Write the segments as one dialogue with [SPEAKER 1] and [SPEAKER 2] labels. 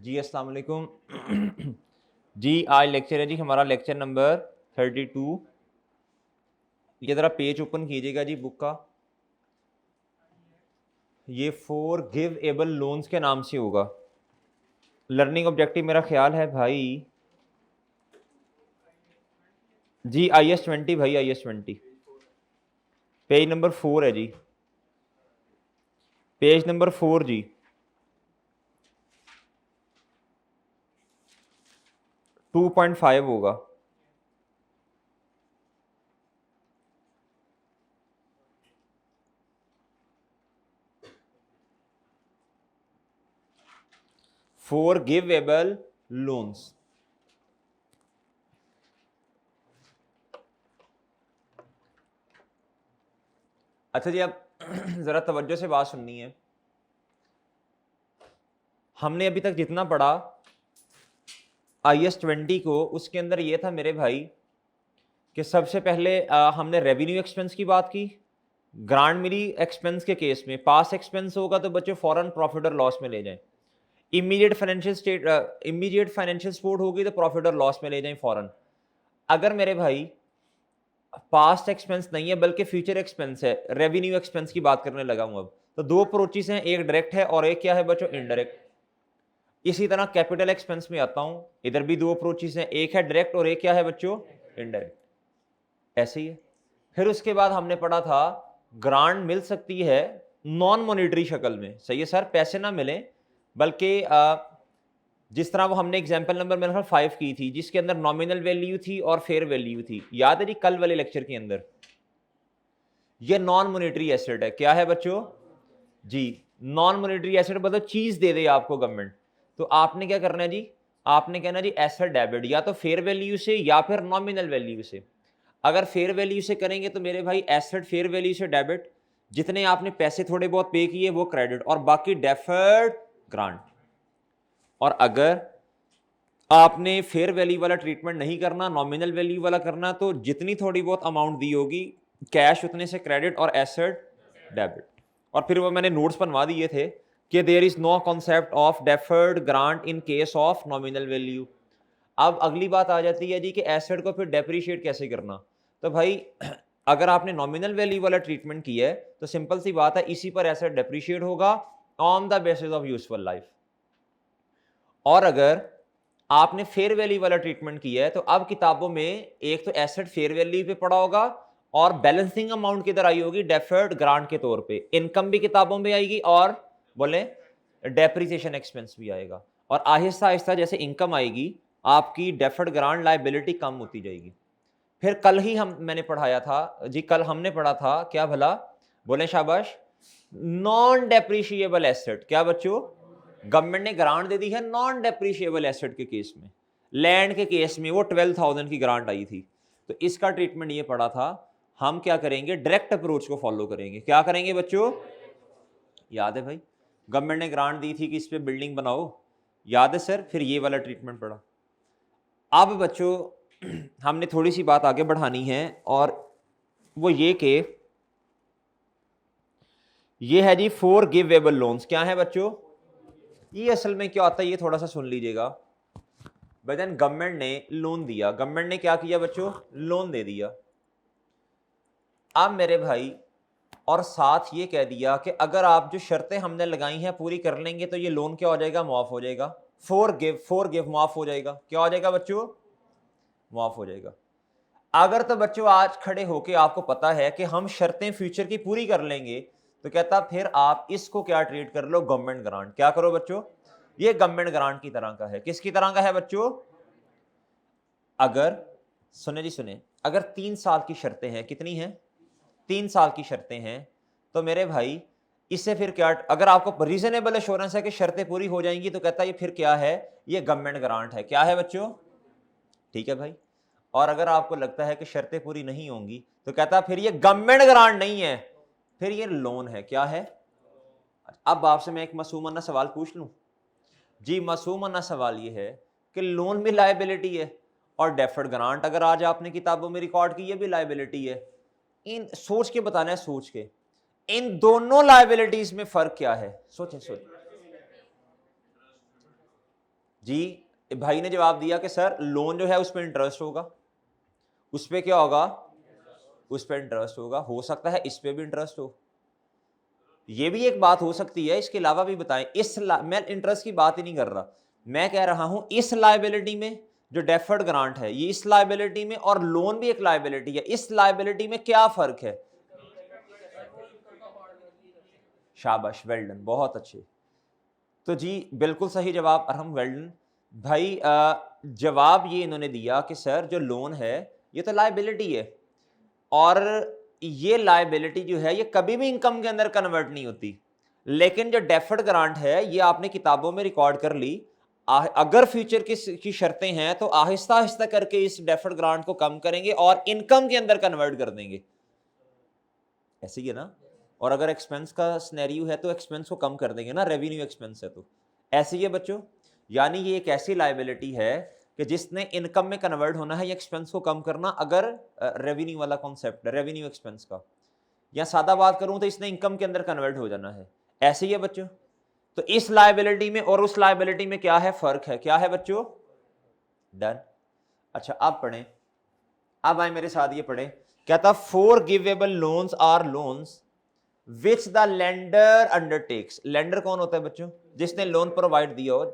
[SPEAKER 1] जी अस्सलाम वालेकुम। जी आज लेक्चर है जी हमारा लेक्चर नंबर 32। ये ज़रा पेज ओपन कीजिएगा जी बुक का। ये फॉर गिव एबल लोन्स के नाम से होगा। लर्निंग ऑब्जेक्टिव मेरा ख्याल है भाई जी IS-20 भाई IS-20 पेज नंबर 4 है जी, पेज नंबर 4 जी। 2.5 होगा। For give able loans. अच्छा जी, अब ज़रा तवज्जो से बात सुननी है। हमने अभी तक जितना पढ़ा IS-20 को, उसके अंदर ये था मेरे भाई कि सबसे पहले हमने रेवेन्यू एक्सपेंस की बात की। ग्रांट मिली एक्सपेंस के केस में पास एक्सपेंस होगा तो बच्चों फॉरन प्रॉफिट और लॉस में ले जाएं। इमीडिएट फाइनेंशियल सपोर्ट होगी तो प्रॉफिट और लॉस में ले जाएं फॉरन। अगर मेरे भाई पास्ट एक्सपेंस नहीं है बल्कि फ्यूचर एक्सपेंस है, रेवेन्यू एक्सपेंस की बात करने लगा हूं अब, तो दो अप्रोचेस हैं, एक डायरेक्ट है और एक क्या है बच्चों, इनडायरेक्ट। इसी तरह कैपिटल एक्सपेंस में आता हूं, इधर भी दो अप्रोचेस हैं, एक है डायरेक्ट और एक क्या है बच्चों, इनडायरेक्ट। ऐसे ही है। फिर उसके बाद हमने पढ़ा था ग्रांट मिल सकती है नॉन मॉनिटरी शक्ल में। सही है सर, पैसे ना मिले बल्कि जिस तरह वो हमने एग्जांपल नंबर मेरे ख्याल 5 की थी, जिसके अंदर नॉमिनल वैल्यू थी और फेयर वैल्यू थी, याद है जी कल वाले लेक्चर के अंदर। ये नॉन मॉनिटरी एसेट है। क्या है बच्चों जी, नॉन मॉनिटरी एसेट मतलब चीज दे दे आपको गवर्नमेंट, तो आपने क्या करना है जी, आपने कहना जी एसेट डेबिट या तो फेयर वैल्यू से या फिर नॉमिनल वैल्यू से। अगर फेयर वैल्यू से करेंगे तो मेरे भाई एसेट फेयर वैल्यू से डेबिट, जितने आपने पैसे थोड़े बहुत पे किए वो क्रेडिट, और बाकी डेफर्ड ग्रांट। और अगर आपने फेयर वैल्यू वाला ट्रीटमेंट नहीं करना, नॉमिनल वैल्यू वाला करना, तो जितनी थोड़ी बहुत अमाउंट दी होगी कैश उतने से क्रेडिट और एसेट डेबिट। और फिर वो मैंने नोट्स बनवा दिए थे कि there is no concept of deferred grant in case of nominal value. अब अगली बात आ जाती है जी कि एसेट को फिर डेप्रिशिएट कैसे करना। तो भाई अगर आपने नॉमिनल वैल्यू वाला ट्रीटमेंट किया है तो सिंपल सी बात है, इसी पर एसेट डेप्रिशिएट होगा on the basis of useful life. और अगर आपने फेयर वैल्यू वाला ट्रीटमेंट किया है तो अब किताबों में एक तो एसेट फेयर वैल्यू पे पड़ा होगा और बैलेंसिंग अमाउंट किधर आई होगी, डेफर्ड ग्रांट के तौर पे। इनकम भी किताबों में आएगी और बोले डेप्रिसिएशन एक्सपेंस भी आएगा। और आहिस्ता आहिस्ता जैसे इनकम आएगी आपकी डेफर्ड ग्रांट लायबिलिटी कम होती जाएगी। फिर कल ही मैंने पढ़ाया था जी, कल हमने पढ़ा था क्या भला, बोले शाबाश, नॉन डेप्रिशिएबल एसेट। क्या बच्चों, गवर्नमेंट ने ग्रांट दे दी है नॉन डेप्रिशिएबल एसेट के केस में। लैंड के केस में वो 12,000 की ग्रांट आई थी, तो इसका ट्रीटमेंट ये पड़ा था। हम क्या करेंगे, डायरेक्ट अप्रोच को फॉलो करेंगे। क्या करेंगे बच्चों, याद है भाई गवर्नमेंट ने ग्रांट दी थी कि इस पे बिल्डिंग बनाओ, याद है सर, फिर ये वाला ट्रीटमेंट पड़ा। अब बच्चों हमने थोड़ी सी बात आगे बढ़ानी है और वो ये कि ये है जी फॉर गिवेबल लोन्स। क्या है बच्चों, ये असल में क्या होता है ये थोड़ा सा सुन लीजिएगा। बजन गवर्नमेंट ने लोन दिया, गवर्नमेंट ने क्या किया बच्चों, लोन दे दिया। अब मेरे भाई और साथ ये कह दिया कि अगर आप जो शर्तें हमने लगाई हैं पूरी कर लेंगे तो ये लोन क्या हो जाएगा, माफ हो जाएगा। फॉर गिव माफ हो जाएगा। क्या हो जाएगा बच्चों, माफ हो जाएगा। अगर तो बच्चों आज खड़े होके आपको पता है कि हम शर्तें फ्यूचर की पूरी कर लेंगे, तो कहता फिर आप इसको क्या ट्रीट कर लो, गवर्नमेंट ग्रांट। क्या करो बच्चों, ये गवर्नमेंट ग्रांट की तरह का है। किसकी तरह का है बच्चों, अगर सुने जी सुने, अगर 3 साल की शर्तें हैं, कितनी हैं, 3 साल की शर्तें हैं, तो मेरे भाई इससे फिर क्या, अगर आपको रीजनेबल एश्योरेंस है कि शर्तें पूरी हो जाएंगी, तो कहता है ये फिर क्या है, ये गवर्नमेंट ग्रांट है। क्या है बच्चों, ठीक है भाई। और अगर आपको लगता है कि शर्तें पूरी नहीं होंगी, तो कहता है फिर ये गवर्नमेंट ग्रांट नहीं है, फिर ये लोन है। क्या है, अब आपसे मैं एक मासूमाना सवाल पूछ लूं जी, मासूमाना सवाल ये है कि लोन भी लायबिलिटी है और डेफर्ड ग्रांट अगर आज आपने किताबों में रिकॉर्ड की, ये भी लायबिलिटी है। इन सोच के बताना है, सोच के, इन दोनों लायबिलिटीज में फर्क क्या है, सोचें सोचें। जी भाई ने जवाब दिया कि सर लोन जो है उस पर इंटरेस्ट होगा, उस पर क्या होगा, उस पर इंटरेस्ट होगा, हो सकता है इस पे भी इंटरेस्ट हो, ये भी एक बात हो सकती है, इसके अलावा भी बताएं। मैं इंटरेस्ट की बात ही नहीं कर रहा, मैं कह रहा हूं इस लायबिलिटी में जो डेफर्ड ग्रांट है, ये इस लायबिलिटी में, और लोन भी एक लायबिलिटी है, इस लायबिलिटी में क्या फर्क है? शाबाश, वेल डन, बहुत अच्छे। तो जी बिल्कुल सही जवाब अरहम, वेल डन भाई। जवाब ये इन्होंने दिया कि सर जो लोन है ये तो लायबिलिटी है, और ये लायबिलिटी जो है ये कभी भी इनकम के अंदर कन्वर्ट नहीं होती, लेकिन जो डेफर्ड ग्रांट है ये आपने किताबों में रिकॉर्ड कर ली, अगर फ्यूचर की शर्तें हैं तो आहिस्ता आहिस्ता करके इस डेफर्ड ग्रांट को कम करेंगे और इनकम के अंदर कन्वर्ट कर देंगे, ऐसे ही है ना। और अगर एक्सपेंस का सिनेरियो है तो एक्सपेंस को कम कर देंगे ना, रेवेन्यू एक्सपेंस है तो ऐसे ही है बच्चों। यानी ये एक ऐसी लायबिलिटी है कि जिसने इनकम में कन्वर्ट होना है, ये एक्सपेंस को कम करना, अगर रेवेन्यू वाला कॉन्सेप्ट है रेवेन्यू एक्सपेंस का, या सादा बात करूं तो इसने इनकम के अंदर कन्वर्ट हो जाना है, ऐसे ही है बच्चों। तो इस लायबिलिटी में और उस लायबिलिटी में क्या है, फर्क है, क्या है बच्चों? डन। अच्छा अब पढ़ें, अब आए मेरे साथ, ये पढ़ें। कहता forgivable loans are loans which the lender undertakes. Lender कौन होता है बच्चों? जिसने लोन प्रोवाइड दिया हो।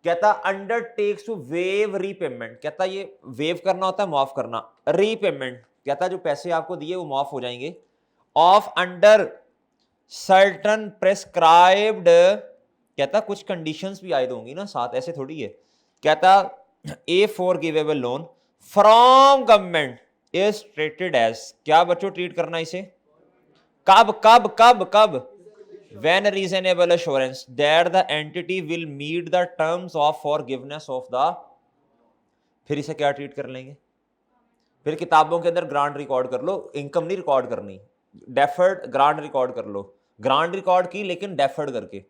[SPEAKER 1] कहता अंडरटेक्स टू वेव रीपेमेंट, कहता ये वेव करना होता है, माफ करना, रीपेमेंट, कहता जो पैसे आपको दिए वो माफ हो जाएंगे, ऑफ अंडर सर्टन प्रेस्क्राइब्ड, कहता कुछ कंडीशंस भी आयद होंगी ना साथ, ऐसे थोड़ी है। कहता a forgivable loan from government is treated as, क्या बच्चों ट्रीट करना इसे? कब कब कब कब? when reasonable assurance that the entity will meet the terms of forgiveness of the, फिर इसे क्या ट्रीट कर लेंगे? फिर किताबों के अंदर ग्रांट रिकॉर्ड कर लो, इनकम नहीं रिकॉर्ड करनी, डेफर्ड ग्रांट रिकॉर्ड कर लो, ग्रांट रिकॉर्ड की लेकिन डेफर्ड करके।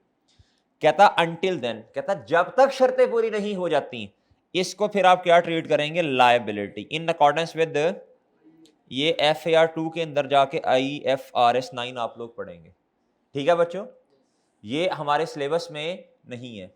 [SPEAKER 1] कहता अंटिल देन, कहता जब तक शर्तें पूरी नहीं हो जाती इसको फिर आप क्या ट्रीट करेंगे? लायबिलिटी, इन अकॉर्डेंस विद, ये FAR 2 के अंदर जाके IFRS 9 आप लोग पढ़ेंगे, ठीक है बच्चों। ये हमारे सिलेबस में नहीं है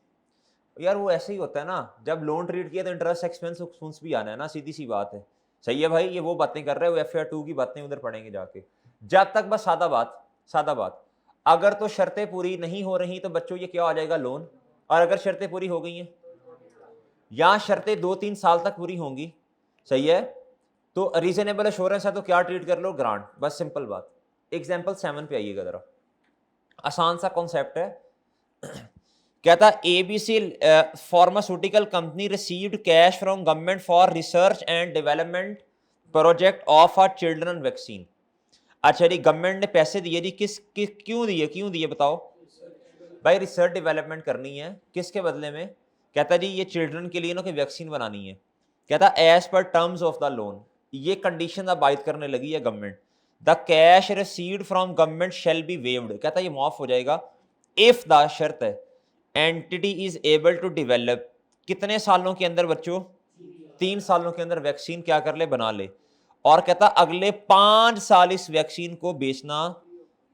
[SPEAKER 1] यार, वो ऐसे ही होता है ना, जब लोन ट्रीट किया तो इंटरेस्ट एक्सपेंस भी आना है ना, सीधी सी बात है। सही है भाई, ये वो बातें कर रहे हो, FAR 2 की बातें उधर पढ़ेंगे जाके। जब तक बस सादा बात, सादा बात, अगर तो शर्तें पूरी नहीं हो रही तो बच्चों ये क्या आ जाएगा? लोन। और अगर शर्तें पूरी हो गई हैं या शर्तें 2-3 साल तक पूरी होंगी, सही है, तो रीजनेबल एश्योरेंस है तो क्या ट्रीट कर लो? ग्रांट, बस सिंपल बात। एग्जाम्पल 7 पे आइएगा जरा, आसान सा कॉन्सेप्ट है। कहता ABC pharmaceutical company received cash from government for research and development project of a children vaccine. अच्छा जी, गवर्नमेंट ने पैसे दिए जी, क्यों दिए, क्यों दिए बताओ भाई? रिसर्च डेवलपमेंट करनी है, किसके बदले में? कहता जी ये चिल्ड्रन के लिए ना कोई वैक्सीन बनानी है। कहता as per terms of the loan, ये कंडीशन अब आयद करने लगी है government, the cash received from government shall be waived, कहता ये माफ हो जाएगा इफ द, शर्त है, entity is able to develop, कितने सालों के अंदर बच्चों? 3 सालों के अंदर वैक्सीन क्या कर ले? बना ले। और कहता अगले 5 साल इस वैक्सीन को बेचना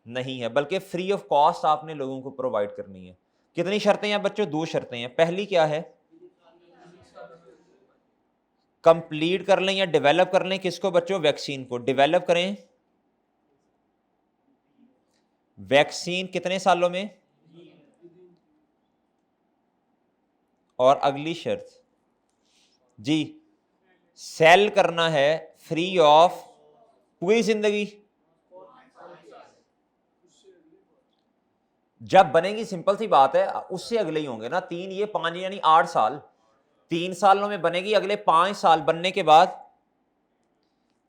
[SPEAKER 1] नहीं है, बल्कि फ्री ऑफ कॉस्ट आपने लोगों को प्रोवाइड करनी है। कितनी शर्तें हैं बच्चों? 2 शर्तें हैं। पहली क्या है? कंप्लीट कर लें या डेवलप कर लें, किसको बच्चों? वैक्सीन को। डेवलप करें वैक्सीन कितने सालों में? और अगली शर्त जी, सेल करना है फ्री ऑफ पूरी जिंदगी। जब बनेगी, सिंपल सी बात है, उससे अगले ही होंगे ना 3, ये 5 यानी 8 साल, 3 सालों में बनेगी, अगले 5 साल बनने के बाद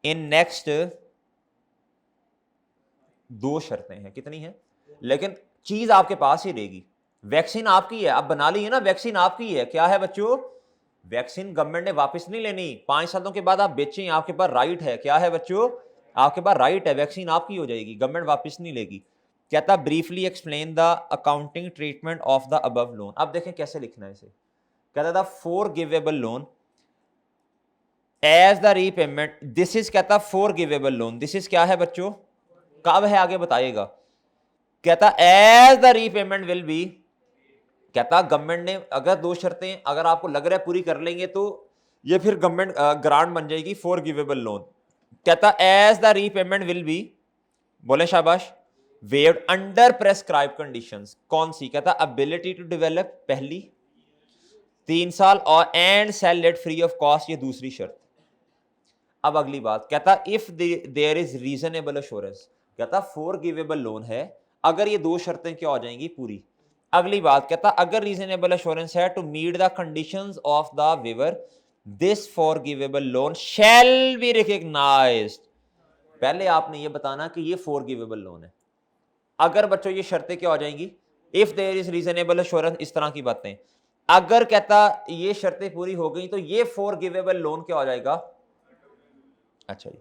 [SPEAKER 1] इन नेक्स्ट 2 शर्तें हैं। कितनी हैं? लेकिन चीज आपके पास ही रहेगी, वैक्सीन आपकी है, अब बना ली है ना, वैक्सीन आपकी है। क्या है बच्चों? वैक्सीन गवर्नमेंट ने वापस नहीं लेनी, 5 सालों के बाद आप बेचें, आपके पास राइट है। क्या है बच्चों? आपके पास राइट है, वैक्सीन आपकी हो जाएगी, गवर्नमेंट वापस नहीं लेगी। कहता briefly explain the accounting treatment of the above loan. अब देखें कैसे लिखना है इसे। कहता था forgivable loan as the repayment, this is, कहता forgivable loan, this is क्या है बच्चों? कब है आगे बताइएगा। कहता as the repayment will be कहता गवर्नमेंट ने अगर दो शर्तें अगर आपको लग रहा है पूरी कर लेंगे तो ये फिर गवर्नमेंट ग्रांट बन जाएगी फॉर गिवेबल लोन। कहता as the repayment will be, बोले शाबाश, वेव्ड अंडर प्रेस्क्राइब कंडीशंस। कौन सी? कहता एबिलिटी टू डेवलप पहली 3 साल, और and sell it free of cost, ये दूसरी शर्त। अब अगली बात कहता if there is reasonable assurance. कहता फॉर गिवेबल लोन है अगर ये दो शर्तें क्या हो जाएंगी पूरी। अगली बात कहता अगर रीजनेबल एश्योरेंस है to meet the conditions of the waiver, this forgivable loan shall be recognised. पहले आपने ये बताना कि ये फॉर गिवेबल लोन है। अगर बच्चों ये शर्तें क्या हो जाएंगी, if there is reasonable assurance, इस तरह की बातें। अगर कहता ये शर्तें पूरी हो गई तो ये फॉर गिवेबल लोन क्या हो जाएगा। अच्छा जी,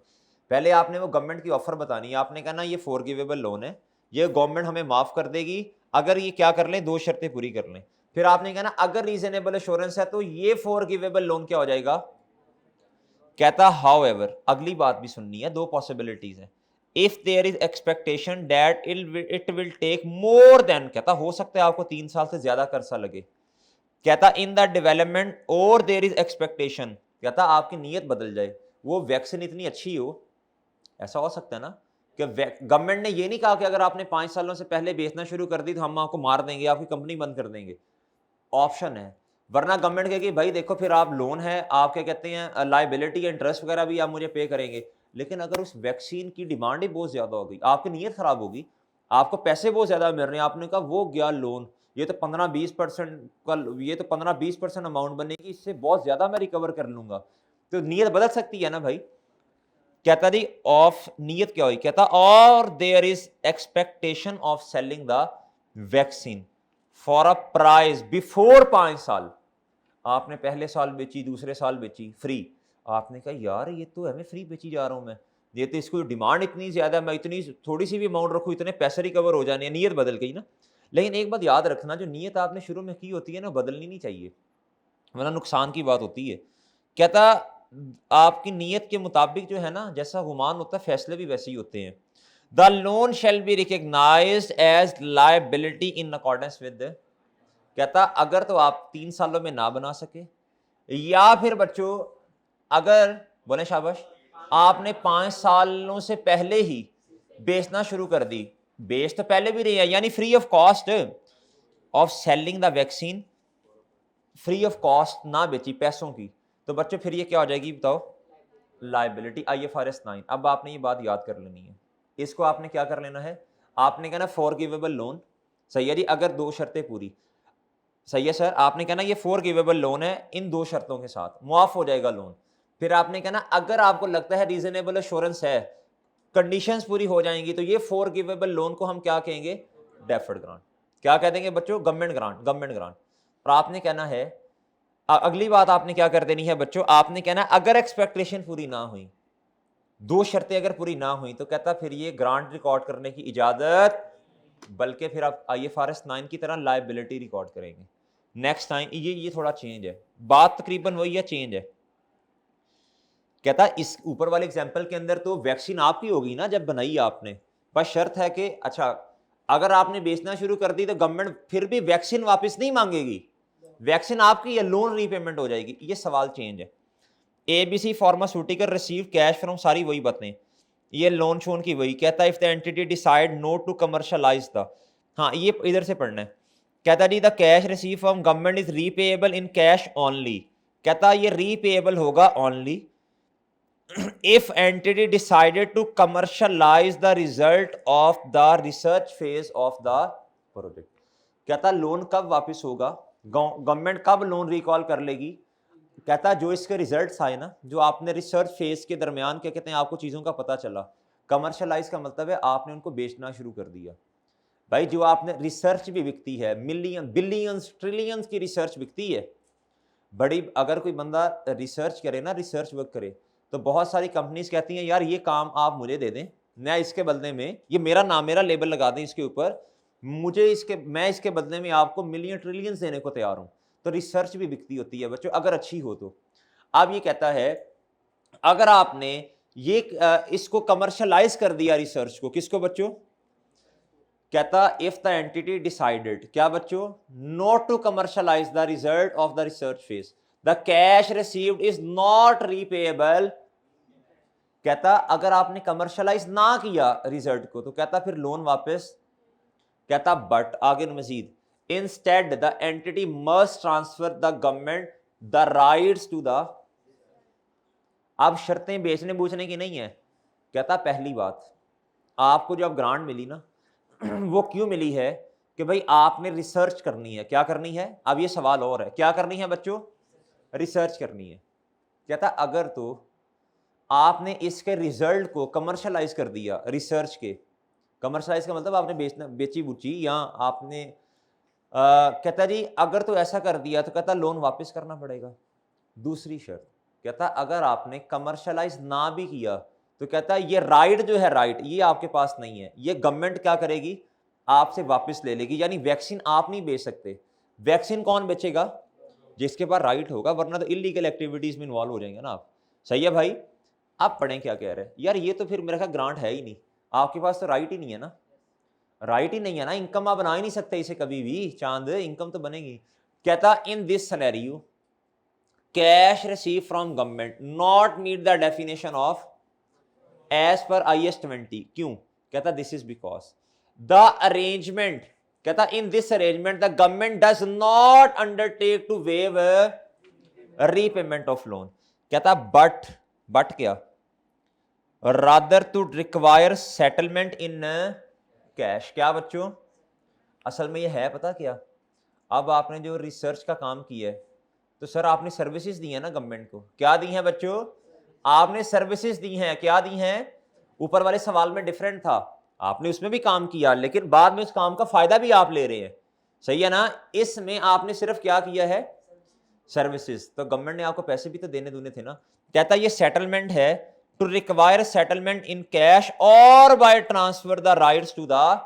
[SPEAKER 1] पहले आपने वो गवर्नमेंट की ऑफर बतानी है। आपने कहना ये फॉर गिवेबल लोन है, ये गवर्नमेंट हमें माफ कर देगी अगर ये क्या कर लें, दो शर्तें पूरी कर लें। फिर आपने कहना अगर रीजनेबल एश्योरेंस है तो ये फॉर गिवेबल लोन क्या हो जाएगा। कहता हाउएवर, अगली बात भी सुननी है, दो पॉसिबिलिटीज है। If there is expectation that it will take more than, कहता हो सकता है आपको 3 साल से ज्यादा का अरसा लगे। कहता इन द डेवलपमेंट और देयर इज एक्सपेक्टेशन, कहता आपकी नीयत बदल जाए, वो वैक्सीन इतनी अच्छी हो, ऐसा हो सकता है ना कि गवर्नमेंट ने ये नहीं कहा कि अगर आपने 5 सालों से पहले बेचना शुरू कर दी तो हम आपको मार देंगे, आपकी कंपनी बंद कर देंगे। ऑप्शन है, वरना गवर्नमेंट कहेगी भाई देखो फिर आप लोन है, आप क्या कहते हैं लाइबिलिटी इंटरेस्ट वगैरह भी आप मुझे पे करेंगे। लेकिन अगर उस वैक्सीन की डिमांड ही बहुत ज्यादा हो गई, आपकी नीयत खराब होगी, आपको पैसे बहुत ज्यादा मिल रहे हैं, आपने कहा वो गया लोन, ये तो 15-20% का, ये तो 15-20% अमाउंट बनेगी, इससे बहुत ज्यादा मैं रिकवर कर लूंगा, तो नीयत बदल सकती है ना भाई। कहता जी ऑफ नीयत क्या हुई, कहता और there is expectation of selling the vaccine for a price before 5 साल। आपने पहले साल बेची, दूसरे साल बेची फ्री, आपने कहा यार ये तो हमें फ्री बेची जा रहा हूं मैं, ये तो इसको डिमांड इतनी ज्यादा, मैं इतनी थोड़ी सी भी अमाउंट रखूं इतने पैसे रिकवर हो जाने, नीयत बदल गई ना। लेकिन एक बात याद रखना, जो नीयत आपने शुरू में की होती है ना, बदलनी नहीं चाहिए, वरना नुकसान की बात होती है। कहता आपकी नीयत के मुताबिक जो है ना, जैसा गुमान होता है फैसले भी वैसे ही होते हैं। The loan shall be recognized as liability in accordance with, कहता अगर तो आप 3 सालों में ना बना सके, या फिर बच्चों अगर, बोले शाबाश, आपने 5 सालों से पहले ही बेचना शुरू कर दी, बेच तो पहले भी रही है, यानी free of cost of selling the vaccine, free of cost ना बेची पैसों की, तो बच्चों फिर ये क्या हो जाएगी बताओ, लाइबिलिटी, IFRS 9। अब आपने ये बात याद कर लेनी है, इसको आपने क्या कर लेना है, आपने कहना फॉर गिवेबल लोन, सही है जी, अगर दो शर्तें पूरी, सही है सर, आपने कहना ये फॉर गिवेबल लोन है, इन दो शर्तों के साथ मुआफ हो जाएगा लोन। फिर आपने कहना अगर आपको लगता है रीजनेबल एश्योरेंस है, कंडीशंस पूरी हो जाएंगी, तो ये फॉर गिवेबल लोन को हम क्या कहेंगे, डेफर्ड ग्रांट। क्या कह देंगे बच्चों, गवर्नमेंट ग्रांट, गवर्नमेंट ग्रांट। और आपने कहना है, अगली बात आपने क्या कर देनी है बच्चों, आपने कहना है अगर एक्सपेक्टेशन पूरी ना हुई, दो शर्तें अगर पूरी ना हुई, तो कहता फिर ये ग्रांट रिकॉर्ड करने की इजाजत, बल्कि फिर आप IFRS 9 की तरह लायबिलिटी रिकॉर्ड करेंगे नेक्स्ट टाइम। ये थोड़ा चेंज है, बात तकरीबन वही है, चेंज है। कहता इस ऊपर वाले एग्जांपल के अंदर तो वैक्सीन आपकी होगी ना जब बनाई आपने, बस शर्त है कि अच्छा अगर आपने बेचना शुरू कर दी तो गवर्नमेंट फिर भी वैक्सीन वापस नहीं मांगेगी, वैक्सीन आपकी या लोन रीपेमेंट हो जाएगी। ये सवाल चेंज है। ABC pharmaceutical receive cash from, सारी वही बातें, ये लोन शोन की वही। कहता है if the entity decide not to commercialise the, हाँ ये इधर से पढ़ना है। कहता जी the cash receive from government is repayable in cash only, कहता ये रीपेएबल होगा only if entity decided to commercialize the result of the research phase of the project। कहता लोन कब वापस होगा, गवर्नमेंट कब लोन रिकॉल कर लेगी, कहता जो इसके रिजल्ट्स आए ना, जो आपने रिसर्च फेज के दरमियान क्या कहते हैं आपको चीजों का पता चला, कमर्शलाइज का मतलब है आपने उनको बेचना शुरू कर दिया। भाई जो आपने रिसर्च भी बिकती है, मिलियन बिलियंस ट्रिलियंस की रिसर्च बिकती है बड़ी। अगर कोई बंदा रिसर्च करे ना, रिसर्च वर्क करे, तो बहुत सारी कंपनीज कहती हैं यार ये काम आप मुझे दे दें, मैं इसके बदले में, ये मेरा नाम, मेरा लेबल लगा दें इसके ऊपर, मैं इसके बदले में आपको मिलियन ट्रिलियंस देने को तैयार हूं। तो रिसर्च भी बिकती होती है बच्चों, अगर अच्छी हो तो। अब ये कहता है अगर आपने ये इसको कमर्शलाइज कर दिया रिसर्च को, किसको बच्चों, कहता इफ द एंटिटी डिसाइडेड, क्या बच्चों, not to commercialise the result of the research phase, the cash received is not repayable. कहता अगर आपने कमर्शलाइज ना किया रिजल्ट को तो कहता फिर लोन वापस। कहता बट आगे Majeed, instead the entity must transfer the government the rights to the. अब शर्तें बेचने बूझने की नहीं है। कहता पहली बात, आपको जो अब ग्रांट मिली ना वो क्यों मिली है कि भाई आपने रिसर्च करनी है। क्या करनी है, अब ये सवाल और है, क्या करनी है बच्चों, रिसर्च करनी है। कहता अगर तो आपने इसके रिजल्ट को कमर्शलाइज कर दिया, रिसर्च के कमर्शलाइज का मतलब आपने बेचना, बेची बुची, या आपने कहता जी अगर तो ऐसा कर दिया तो कहता लोन वापस करना पड़ेगा। दूसरी शर्त, कहता अगर आपने कमर्शलाइज ना भी किया तो कहता ये राइट जो है, राइट ये आपके पास नहीं है, ये गवर्नमेंट क्या करेगी, आपसे वापस ले लेगी। यानी वैक्सीन आप नहीं बेच सकते, वैक्सीन कौन बेचेगा, जिसके पास राइट होगा, वरना तो इलीगल एक्टिविटीज में इन्वॉल्व हो जाएंगे ना आप। सही है भाई। आप पढ़ें क्या कह रहे हैं यार, ये तो फिर मेरा ख्याल ग्रांट है ही नहीं, आपके पास तो राइट ही नहीं है ना, राइट ही नहीं है ना, इनकम आप बना ही नहीं सकते इसे कभी भी, चांद इनकम तो बनेगी। कहता in this scenario cash receive from government not meet the definition of as per IS 20। क्यों, कहता this is because the arrangement, कहता in this arrangement the government does not undertake to waive repayment of loan. कहता but क्या, rather to require settlement in cash. क्या बच्चों, असल में ये है पता क्या, अब आपने जो रिसर्च का काम किया है तो सर आपने सर्विसेज दी है ना गवर्नमेंट को, क्या दी है बच्चों, आपने सर्विसेज दी हैं, क्या दी हैं, ऊपर वाले सवाल में डिफरेंट था, आपने उसमें भी काम किया लेकिन बाद में उस काम का फायदा भी आप ले रहे हैं। सही है ना, इसमें आपने सिर्फ क्या किया है, सर्विसेज, तो गवर्नमेंट ने आपको पैसे भी तो देने दूने थे ना। कहता ये सेटलमेंट है, to require settlement in cash और by transfer the rights to the.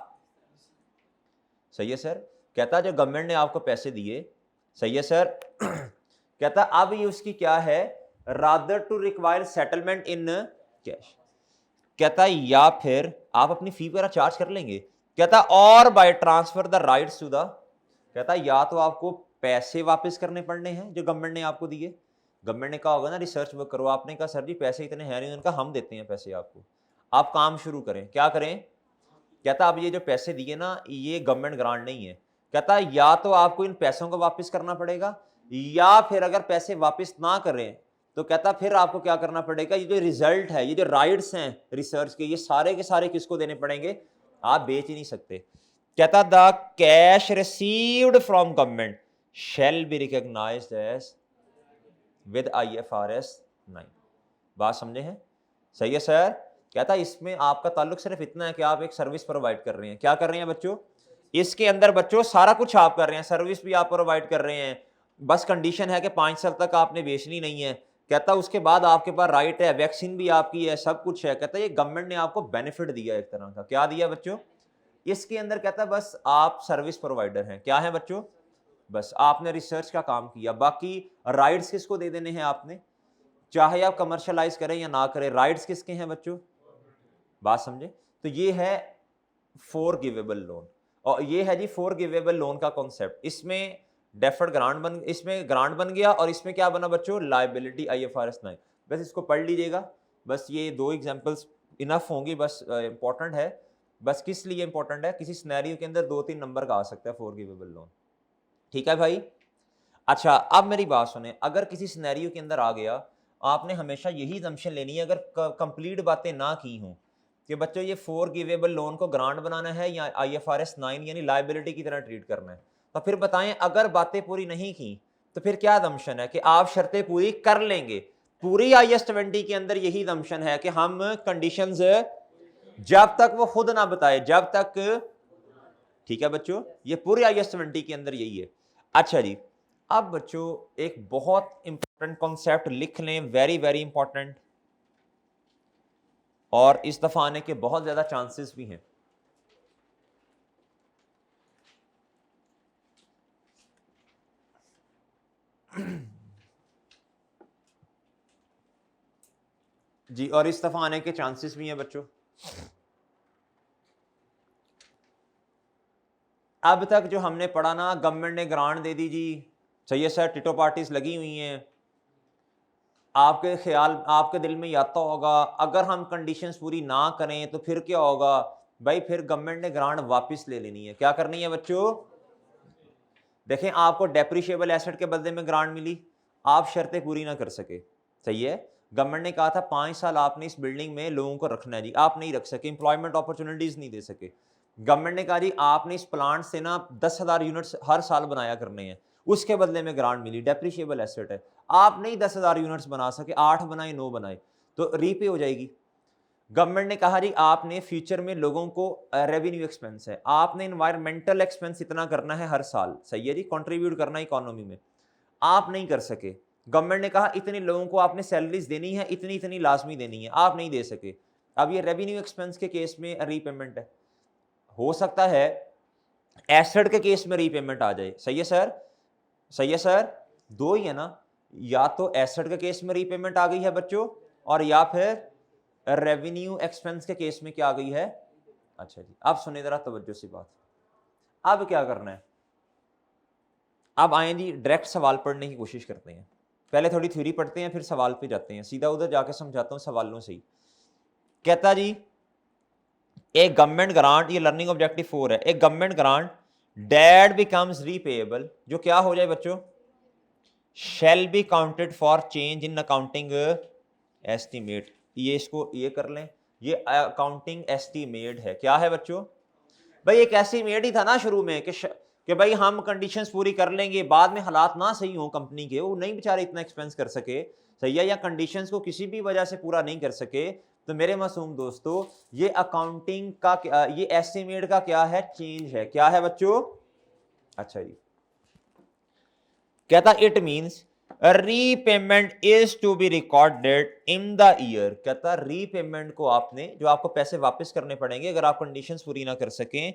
[SPEAKER 1] सही है सर। कहता जो गवर्नमेंट ने आपको पैसे दिए, सही है सर कहता अब ये उसकी क्या है, rather to require settlement in cash. कहता या फिर आप अपनी फी वगैरह चार्ज कर लेंगे। कहता और by transfer the rights to the. कहता या तो आपको पैसे वापस करने पड़ने हैं जो गवर्नमेंट ने आपको दिए, गवर्नमेंट ने कहा होगा ना रिसर्च वर्क करो, आपने कहा सर जी पैसे इतने हैं नहीं, उनका हम देते हैं पैसे आपको, आप काम शुरू करें, क्या करें। कहता अब ये जो पैसे दिए ना ये गवर्नमेंट ग्रांट नहीं है। कहता या तो आपको इन पैसों को वापस करना पड़ेगा, या फिर अगर पैसे वापस ना करें तो कहता फिर आपको क्या करना पड़ेगा, ये जो रिजल्ट है, ये जो राइट्स हैं रिसर्च के, ये सारे के सारे किसको देने पड़ेंगे, आप बेच ही नहीं सकते। कहता the cash received from government shall be recognized as with IFRS 9। बात समझे हैं, सही है सर। कहता इसमें आपका ताल्लुक सिर्फ इतना है कि आप एक सर्विस प्रोवाइड कर रहे हैं, क्या कर रहे हैं बच्चों, इसके अंदर बच्चों सारा कुछ आप कर रहे हैं, सर्विस भी आप प्रोवाइड कर रहे हैं, बस कंडीशन है कि 5 साल तक आपने बेचनी नहीं है। कहता उसके बाद आपके पास राइट है, वैक्सीन भी आपकी है, सब कुछ है। कहता ये गवर्नमेंट ने आपको बेनिफिट दिया एक तरह का, क्या दिया बच्चों, इसके अंदर कहता बस आप सर्विस प्रोवाइडर हैं, क्या है बच्चों, बस आपने रिसर्च का काम किया, बाकी राइट्स किसको दे देने हैं आपने, चाहे आप कमर्शलाइज करें या ना करें, राइट्स किसके हैं बच्चों। बात समझे, तो ये है फोर गिवेबल लोन, और ये है जी फोर गिवेबल लोन का कॉन्सेप्ट। इसमें डेफर्ड ग्रांट बन, इसमें ग्रांट बन गया, और इसमें क्या बना बच्चों, लायबिलिटी IFRS 9। बस इसको पढ़ लीजिएगा, बस ये दो एग्जांपल्स इनफ होंगी, बस इंपॉर्टेंट है। बस किस लिए इंपॉर्टेंट है, किसी सिनेरियो के अंदर 2-3 नंबर का आ सकता है फोर गिवेबल लोन, ठीक है भाई। अच्छा अब मेरी बात सुने, अगर किसी सिनेरियो के अंदर आ गया, आपने हमेशा यही जम्पशन लेनी है, अगर कंप्लीट बातें ना की हों कि बच्चों ये फोर गिवेबल लोन को ग्रांट बनाना है या IFRS 9 यानी लायबिलिटी की तरह ट्रीट करना है, तो फिर बताएं अगर बातें पूरी नहीं की तो फिर क्या दमशन है कि आप शर्तें पूरी कर लेंगे। पूरी IS 20 के अंदर यही दमशन है कि हम कंडीशंस जब तक वो खुद ना बताए, जब तक, ठीक है बच्चों, ये पूरे IS 20 के अंदर यही है। अच्छा जी, अब बच्चों एक बहुत इंपॉर्टेंट कॉन्सेप्ट लिख लें, वेरी वेरी इंपॉर्टेंट, और इस दफा आने के बहुत ज्यादा चांसेस भी हैं। जी, और इस दफा आने के चांसेस भी हैं बच्चों। अब तक जो हमने पढ़ा ना, गवर्नमेंट ने ग्रांट दे दी जी, सही है सर, टिटो पार्टीज लगी हुई हैं, आपके ख्याल आपके दिल में ये आता होगा अगर हम कंडीशंस पूरी ना करें तो फिर क्या होगा भाई, फिर गवर्नमेंट ने ग्रांट वापस ले लेनी है। क्या करनी है बच्चों? देखें, आपको डेप्रिशिएबल एसेट के बदले में ग्रांट मिली, आप शर्तें पूरी ना कर सके, सही है, गवर्नमेंट ने कहा था 5 साल आपने इस बिल्डिंग में लोगों को रखना है जी, आप नहीं रख सके, इंप्लॉयमेंट अपॉर्चुनिटीज नहीं दे सके। गवर्नमेंट ने कहा जी आपने इस प्लांट से ना 10,000 यूनिट्स हर साल बनाया करने हैं, उसके बदले में ग्रांट मिली, डेप्रिशिएबल एसेट है, आप नहीं 10,000 यूनिट्स बना सके, 8 बनाए 9 बनाए, तो रीपे हो जाएगी। गवर्नमेंट ने कहा जी आपने फ्यूचर में लोगों को रेवेन्यू एक्सपेंस है, आपने इन्वायरमेंटल एक्सपेंस इतना करना है हर साल, सही है जी, कंट्रीब्यूट करना है इकोनॉमी में, आप नहीं कर सके। गवर्नमेंट ने कहा इतने लोगों को आपने सैलरीज देनी है, इतनी इतनी लाजमी देनी है, आप नहीं दे सके। अब ये रेवेन्यू एक्सपेंस के केस में रीपेमेंट है, हो सकता है एसेट के केस में रीपेमेंट आ जाए, सही है सर, सही है सर, दो ही है ना, या तो एसेट के केस में रीपेमेंट आ गई है बच्चों, और या फिर रेवेन्यू एक्सपेंस के केस में क्या आ गई है। अच्छा जी, अब सुनिए जरा तवज्जो से बात, अब क्या करना है, अब आए जी डायरेक्ट सवाल पढ़ने की कोशिश करते हैं, पहले थोड़ी थ्योरी पढ़ते हैं फिर सवाल पे जाते हैं, सीधा उधर जाके समझाता हूं सवालों से ही। कहता जी एक गवर्नमेंट ग्रांट, ये लर्निंग ऑब्जेक्टिव 4 है, एक government grant date becomes repayable, जो क्या हो जाए बच्चों, shall be counted for change in accounting estimate, ये इसको ये कर लें, ये अकाउंटिंग एस्टीमेट है, क्या है बच्चों भाई, एक एस्टीमेट ही था ना शुरू में कि भाई हम कंडीशंस पूरी कर लेंगे, बाद में हालात ना सही हो कंपनी के, वो नहीं बेचारे इतना एक्सपेंस कर सके, सही है, या कंडीशंस को किसी भी वजह से पूरा नहीं कर सके, तो मेरे मासूम दोस्तों ये अकाउंटिंग का ये एस्टीमेट का क्या है, चेंज है, क्या है बच्चों। अच्छा जी, कहता it means repayment is to be recorded in the year, कहता रीपेमेंट को आपने, जो आपको पैसे वापस करने पड़ेंगे अगर आप कंडीशंस पूरी ना कर सकें,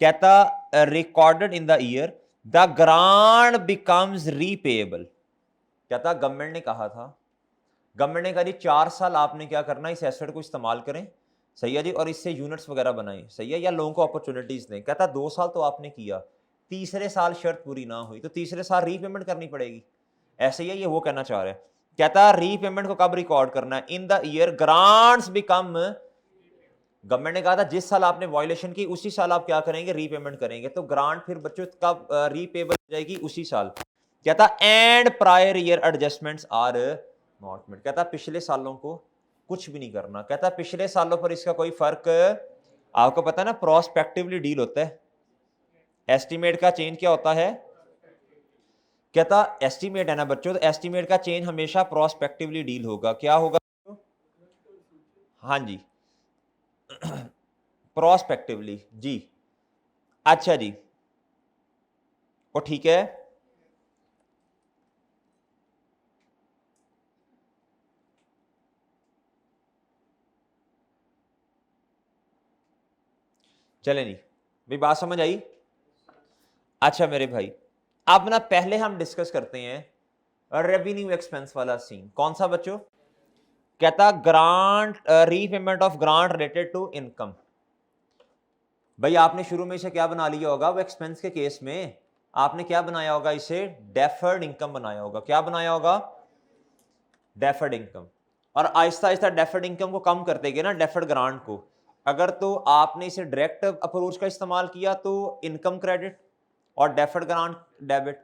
[SPEAKER 1] कहता recorded in the year the grant becomes repayable, कहता गवर्नमेंट ने कहा था, गवर्नमेंट ने कहा जी 4 साल आपने क्या करना, इस एसेट को इस्तेमाल करें, सही है जी, और इससे यूनिट्स वगैरह बनाएं, सही है, या लोगों को अपॉर्चुनिटीज दें, कहता 2 साल तो आपने किया, तीसरे साल शर्त पूरी ना हुई तो तीसरे साल रीपेमेंट करनी पड़ेगी, ऐसे ही है, ये वो कहना चाह रहा है। कहता रीपेमेंट को कब रिकॉर्ड करना है, इन the year grants become, government ने कहा था जिस साल आपने वायलेशन की उसी साल आप क्या करेंगे, रीपेमेंट करेंगे, तो ग्रांट फिर बच्चों कब रीपेबल हो जाएगी, उसी साल। कहता and prior year adjustments are not made, कहता पिछले सालों को कुछ भी नहीं करना, कहता पिछले सालों पर इसका कोई फर्क, आपको पता है ना प्रोस्पेक्टिवली डील होता है, एस्टीमेट का चेंज क्या होता है, कहता एस्टीमेट है ना बच्चों, तो एस्टीमेट का चेंज हमेशा प्रोस्पेक्टिवली डील होगा, क्या होगा, हाँ जी प्रोस्पेक्टिवली जी, अच्छा जी, वो ठीक है, चले नहीं भाई, बात समझ आई। अच्छा मेरे भाई, अब ना पहले हम डिस्कस करते हैं रेवेन्यू एक्सपेंस वाला सीन, कौन सा बच्चों, कहता grant repayment of grant related to income, भाई आपने शुरू में इसे क्या बना लिया होगा, वो एक्सपेंस के केस में आपने क्या बनाया होगा, इसे डेफर्ड इनकम बनाया होगा, क्या बनाया होगा, डेफर्ड इनकम, और आहिस्ता आहिस्ता डेफर्ड इनकम को कम करते गए ना, डेफर्ड ग्रांट को, अगर तो आपने इसे डायरेक्ट अप्रोच का इस्तेमाल किया तो इनकम क्रेडिट और डेफर्ड ग्रांट डेबिट,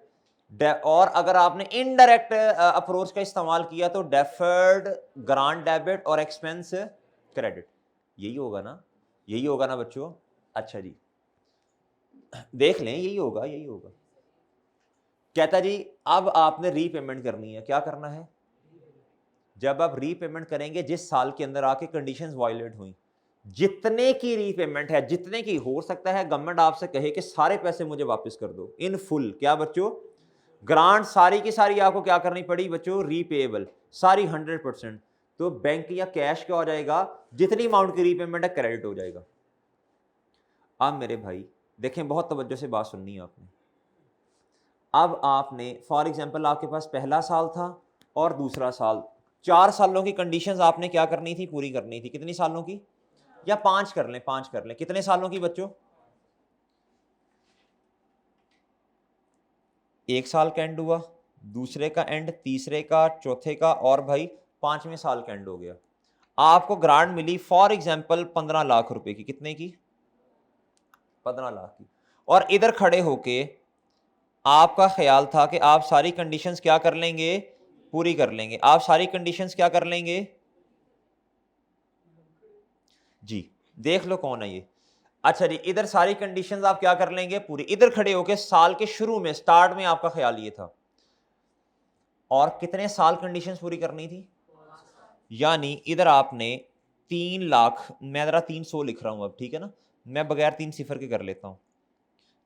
[SPEAKER 1] और अगर आपने इनडायरेक्ट अप्रोच का इस्तेमाल किया तो डेफर्ड ग्रांट डेबिट और एक्सपेंस क्रेडिट, यही होगा ना, यही होगा ना बच्चों। अच्छा जी, देख लें, यही होगा, यही होगा। कहता जी अब आपने रीपेमेंट करनी है, क्या करना है, जब आप रीपेमेंट करेंगे जिस साल के अंदर आके कंडीशंस वायलेट हुई, जितने की रीपेमेंट है, जितने की हो सकता है गवर्नमेंट आपसे कहे कि सारे पैसे मुझे वापस कर दो इन फुल, क्या बच्चों, ग्रांट सारी की सारी आपको क्या करनी पड़ी बच्चों, रीपेएबल सारी 100%, तो बैंक या कैश क्या हो जाएगा, जितनी अमाउंट की रीपेमेंट है क्रेडिट हो जाएगा। अब मेरे भाई देखें, बहुत तवज्जो से बात सुननी है आपने, अब आपने फॉर एग्जांपल आपके पास पहला साल था और दूसरा साल, 4 सालों की कंडीशंस आपने क्या करनी थी, पूरी करनी थी, कितनी सालों की, या 5 कर लें, 5 कर लें, कितने सालों की बच्चों, 1 साल का एंड हुआ, दूसरे का एंड, तीसरे का, चौथे का, और भाई 5वें साल का एंड हो गया। आपको ग्रांट मिली फॉर एग्जांपल 15 लाख रुपए की। कितने की? 15 लाख की। और इधर खड़े होके आपका ख्याल था कि आप सारी कंडीशंस क्या कर लेंगे? पूरी कर लेंगे। आप सारी कंडीशंस क्या कर लेंगे? जी, देख लो कौन है ये। अच्छा जी, इधर सारी कंडीशंस आप क्या कर लेंगे? पूरी। इधर खड़े होके साल के शुरू में, स्टार्ट में आपका ख्याल ये था, और कितने साल कंडीशंस पूरी करनी थी? यानी इधर आपने 3 लाख, मैं जरा 300 लिख रहा हूं अब, ठीक है ना, मैं बगैर 3 सिफर के कर लेता हूं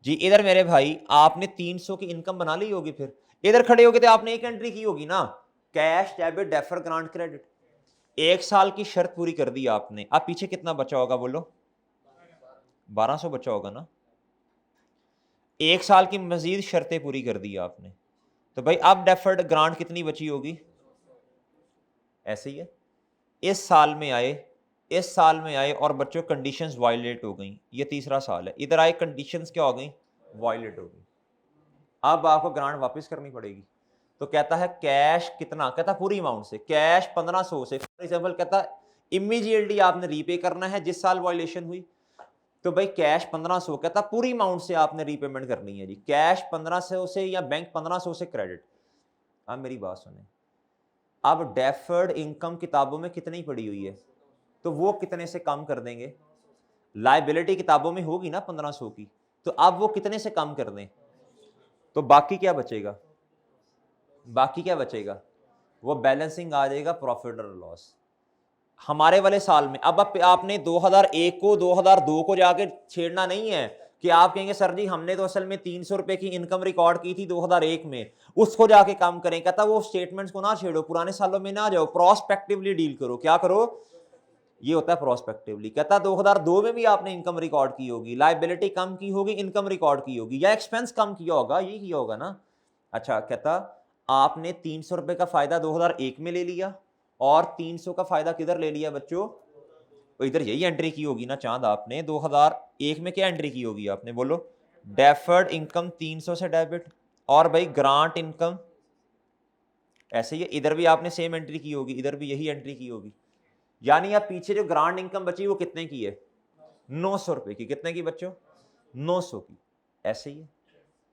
[SPEAKER 1] जी। इधर मेरे भाई आपने 300 की इनकम बना ली होगी। फिर इधर खड़े होके तो आपने एक एंट्री की होगी ना, cash, debit, defer, grant, credit. 1 साल की शर्त पूरी कर दी आपने। अब पीछे कितना बचा होगा बोलो? 1200 बचा होगा ना। 1 साल की मजीद शर्तें पूरी कर दी आपने, तो भाई अब डेफर्ड ग्रांट कितनी बची होगी? ऐसे ही है। इस साल में आए, इस साल में आए और बच्चों कंडीशंस वायलेट हो गई। ये तीसरा साल है, इधर आए कंडीशंस क्या हो गई? वायलेट हो गई। अब आपको ग्रांट वापस करनी पड़ेगी। तो कहता है कैश कितना? कहता पूरी अमाउंट से, कैश 1500 से। फॉर एग्जाम्पल कहता इमीडिएटली आपने रीपे करना है जिस साल वायलेशन हुई, तो भाई कैश 1500, कहता पूरी अमाउंट से आपने रीपेमेंट करनी है जी। कैश 1500 से या बैंक 1500 से क्रेडिट। अब मेरी बात सुने, अब डेफर्ड इनकम किताबों में कितनी पड़ी हुई है, तो वो कितने से कम कर देंगे? लायबिलिटी किताबों में होगी ना 1500 की, तो अब वो कितने से कम कर दें? तो बाकी क्या बचेगा? बाकी क्या बचेगा? वो बैलेंसिंग आ जाएगा प्रॉफिट और लॉस। हमारे वाले साल में अब आपने 2001 को 2002 को जाके छेड़ना नहीं है कि आप कहेंगे सर जी हमने तो असल में 300 रुपए की इनकम रिकॉर्ड की थी 2001 में, उसको जाके कम करें। कहता वो स्टेटमेंट्स को ना छेड़ो, पुराने सालों में ना जाओ, प्रोस्पेक्टिवली डील करो। क्या करो? ये होता है प्रोस्पेक्टिवली। कहता 2002 में भी आपने इनकम रिकॉर्ड की होगी, लायबिलिटी कम की होगी, इनकम रिकॉर्ड की होगी, या एक्सपेंस कम किया होगा, ये किया होगा ना। अच्छा, कहता आपने 300 रुपए का फायदा 2001 में ले लिया और 300 का फायदा किधर ले लिया बच्चों? तो इधर यही एंट्री की होगी ना चांद आपने। 2001 में क्या एंट्री की होगी आपने बोलो? डेफर्ड इनकम 300 से डेबिट, और भाई ग्रांट इनकम ऐसे ही है, इधर भी आपने सेम एंट्री की होगी, इधर भी यही एंट्री की होगी। यानी अब पीछे जो ग्रांट इनकम बची वो कितने की है? 900 रुपए की। कितने की बच्चों? 900 की। ऐसे ही है,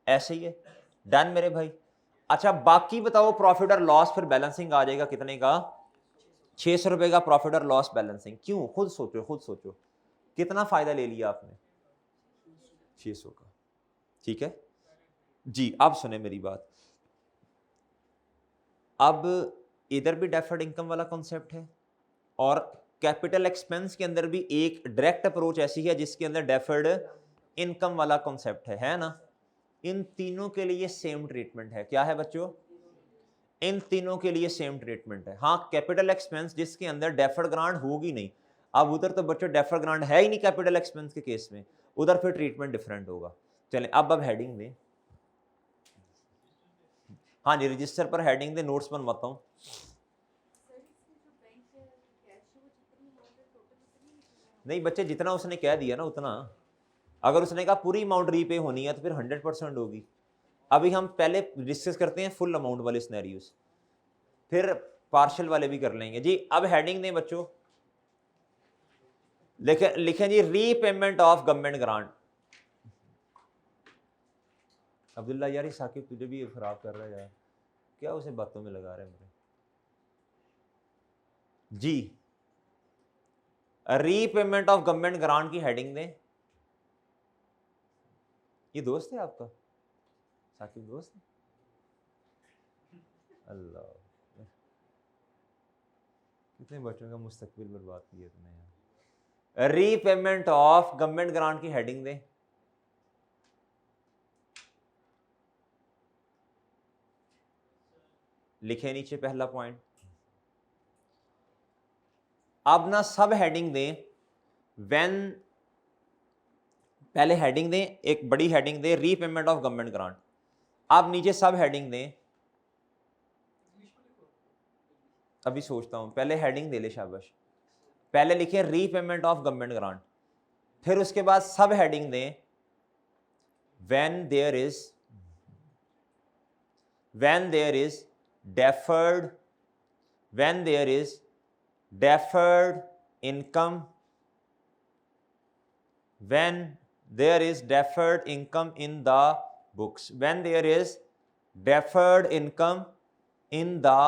[SPEAKER 1] ऐसे ही है। डन मेरे भाई। अच्छा बाकी बताओ, प्रॉफिट और लॉस फिर बैलेंसिंग आ जाएगा कितने का? 600 रुपए का प्रॉफिट और लॉस बैलेंसिंग। क्यों? खुद सोचो, खुद सोचो कितना फायदा ले लिया आपने? 600 का। ठीक है जी। अब सुने मेरी बात, अब इधर भी डेफर्ड इनकम वाला कॉन्सेप्ट है, और कैपिटल एक्सपेंस के अंदर भी एक डायरेक्ट अप्रोच ऐसी है जिसके अंदर डेफर्ड इनकम वाला कॉन्सेप्ट है ना। इन तीनों के लिए सेम ट्रीटमेंट है। क्या है बच्चों? इन तीनों के लिए सेम ट्रीटमेंट है। हाँ, कैपिटल एक्सपेंस जिसके अंदर डेफर्ड ग्रांट होगी नहीं, अब उधर तो बच्चों डेफर्ड ग्रांट है ही नहीं कैपिटल एक्सपेंस के केस में, उधर फिर ट्रीटमेंट डिफरेंट होगा। चलें अब हेडिंग दें। हाँ जी, रजिस्टर पर हेडिंग दे, नोट्स बनवाता हूँ। नहीं बच्चे, जितना उसने कह दिया ना उतना। अगर उसने कहा पूरी अमाउंट रीपे होनी है तो फिर 100% होगी। अभी हम पहले डिस्कस करते हैं फुल अमाउंट वाले सिनेरियोस, फिर पार्शियल वाले भी कर लेंगे जी। अब हेडिंग दें बच्चों, लिखें जी repayment of government grant. Abdullah यार ये साकिब तुझे भी खराब कर रहा है यार, क्या उसे बातों में लगा रहे हैं मेरे जी। रीपेमेंट ऑफ गवर्नमेंट ग्रांट की हेडिंग दें। ये दोस्त है आपका साकिब? दोस्त है? अल्लाह, कितने बच्चों का मुस्तकबिल बर्बाद किया तुमने यार। रीपेमेंट ऑफ गवर्नमेंट ग्रांट की हेडिंग दें। लिखे नीचे पहला पॉइंट। अब ना सब हेडिंग दें व्हेन, पहले हेडिंग दें, एक बड़ी हेडिंग दें रीपेमेंट ऑफ गवर्नमेंट ग्रांट। अब नीचे सब हेडिंग दें। अभी सोचता हूं, पहले हेडिंग दे ले शाबाश। पहले लिखे रीपेमेंट ऑफ गवर्नमेंट ग्रांट, फिर उसके बाद सब हेडिंग दें when there is when there is deferred income, when there is deferred income in the books, when there is deferred income in the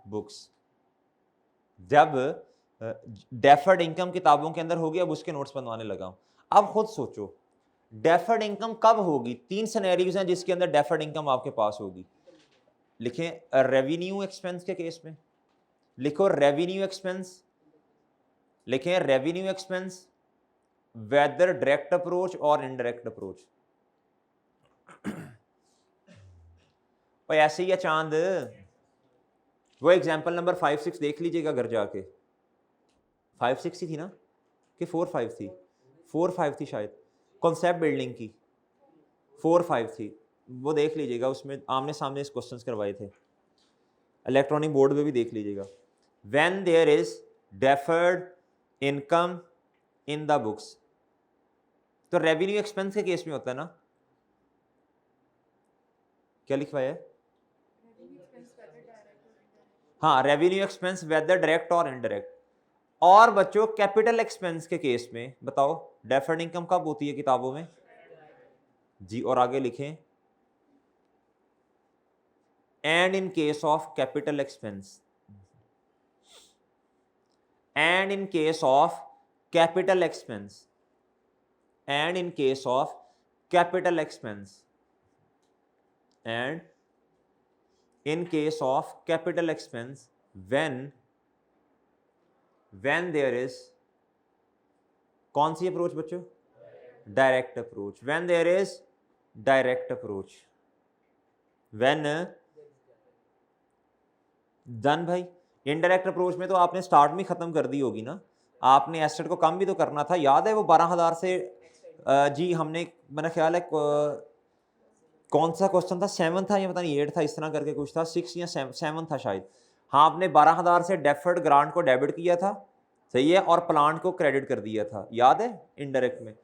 [SPEAKER 1] books। जब डेफर्ड इनकम किताबों के अंदर होगी, अब उसके नोट्स बनवाने लगा हूं। अब खुद सोचो डेफर्ड इनकम कब होगी। 3 सिनेरियोज हैं जिसके अंदर डेफर्ड इनकम आपके पास होगी। लिखें रेवेन्यू एक्सपेंस के केस में, लिखो रेवेन्यू एक्सपेंस, लिखें revenue expense whether direct approach और इनडायरेक्ट अप्रोच। और ऐसे ही है चांद, वो एग्जाम्पल नंबर 5-6 देख लीजिएगा घर जाके। 5-6 ही थी ना कि 4-5 थी? 4-5 थी शायद, कॉन्सेप्ट बिल्डिंग की 4-5 थी, वो देख लीजिएगा। उसमें आमने सामने इस क्वेश्चंस करवाए थे, इलेक्ट्रॉनिक बोर्ड पे भी देख लीजिएगा। When there is deferred income in the books, तो रेवेन्यू एक्सपेंस के केस में होता है ना, क्या लिखवाया है? हाँ, रेवेन्यू एक्सपेंस वेदर डायरेक्ट और इनडायरेक्ट। और बच्चों कैपिटल एक्सपेंस के केस में बताओ डेफर्ड इनकम कब होती है किताबों में जी? और आगे लिखें and in case of capital expense, and in case of capital expense, and in case of capital expense, and in case of capital expense when there is, कौन सी अप्रोच बच्चों? Direct approach. when there is direct approach, when done भाई। Indirect approach में तो आपने start में खत्म कर दी होगी ना, आपने एसेट को कम भी तो करना था। याद है वो 12,000 से जी हमने, मेरा ख्याल है कौन सा क्वेश्चन था, 7 था या पता नहीं 8 था, इस तरह करके कुछ था, 6 या 7 था शायद। हाँ, आपने 12,000 से डेफर्ड ग्रांट को डेबिट किया था, सही है, और प्लांट को क्रेडिट कर दिया था, याद है इनडायरेक्ट में।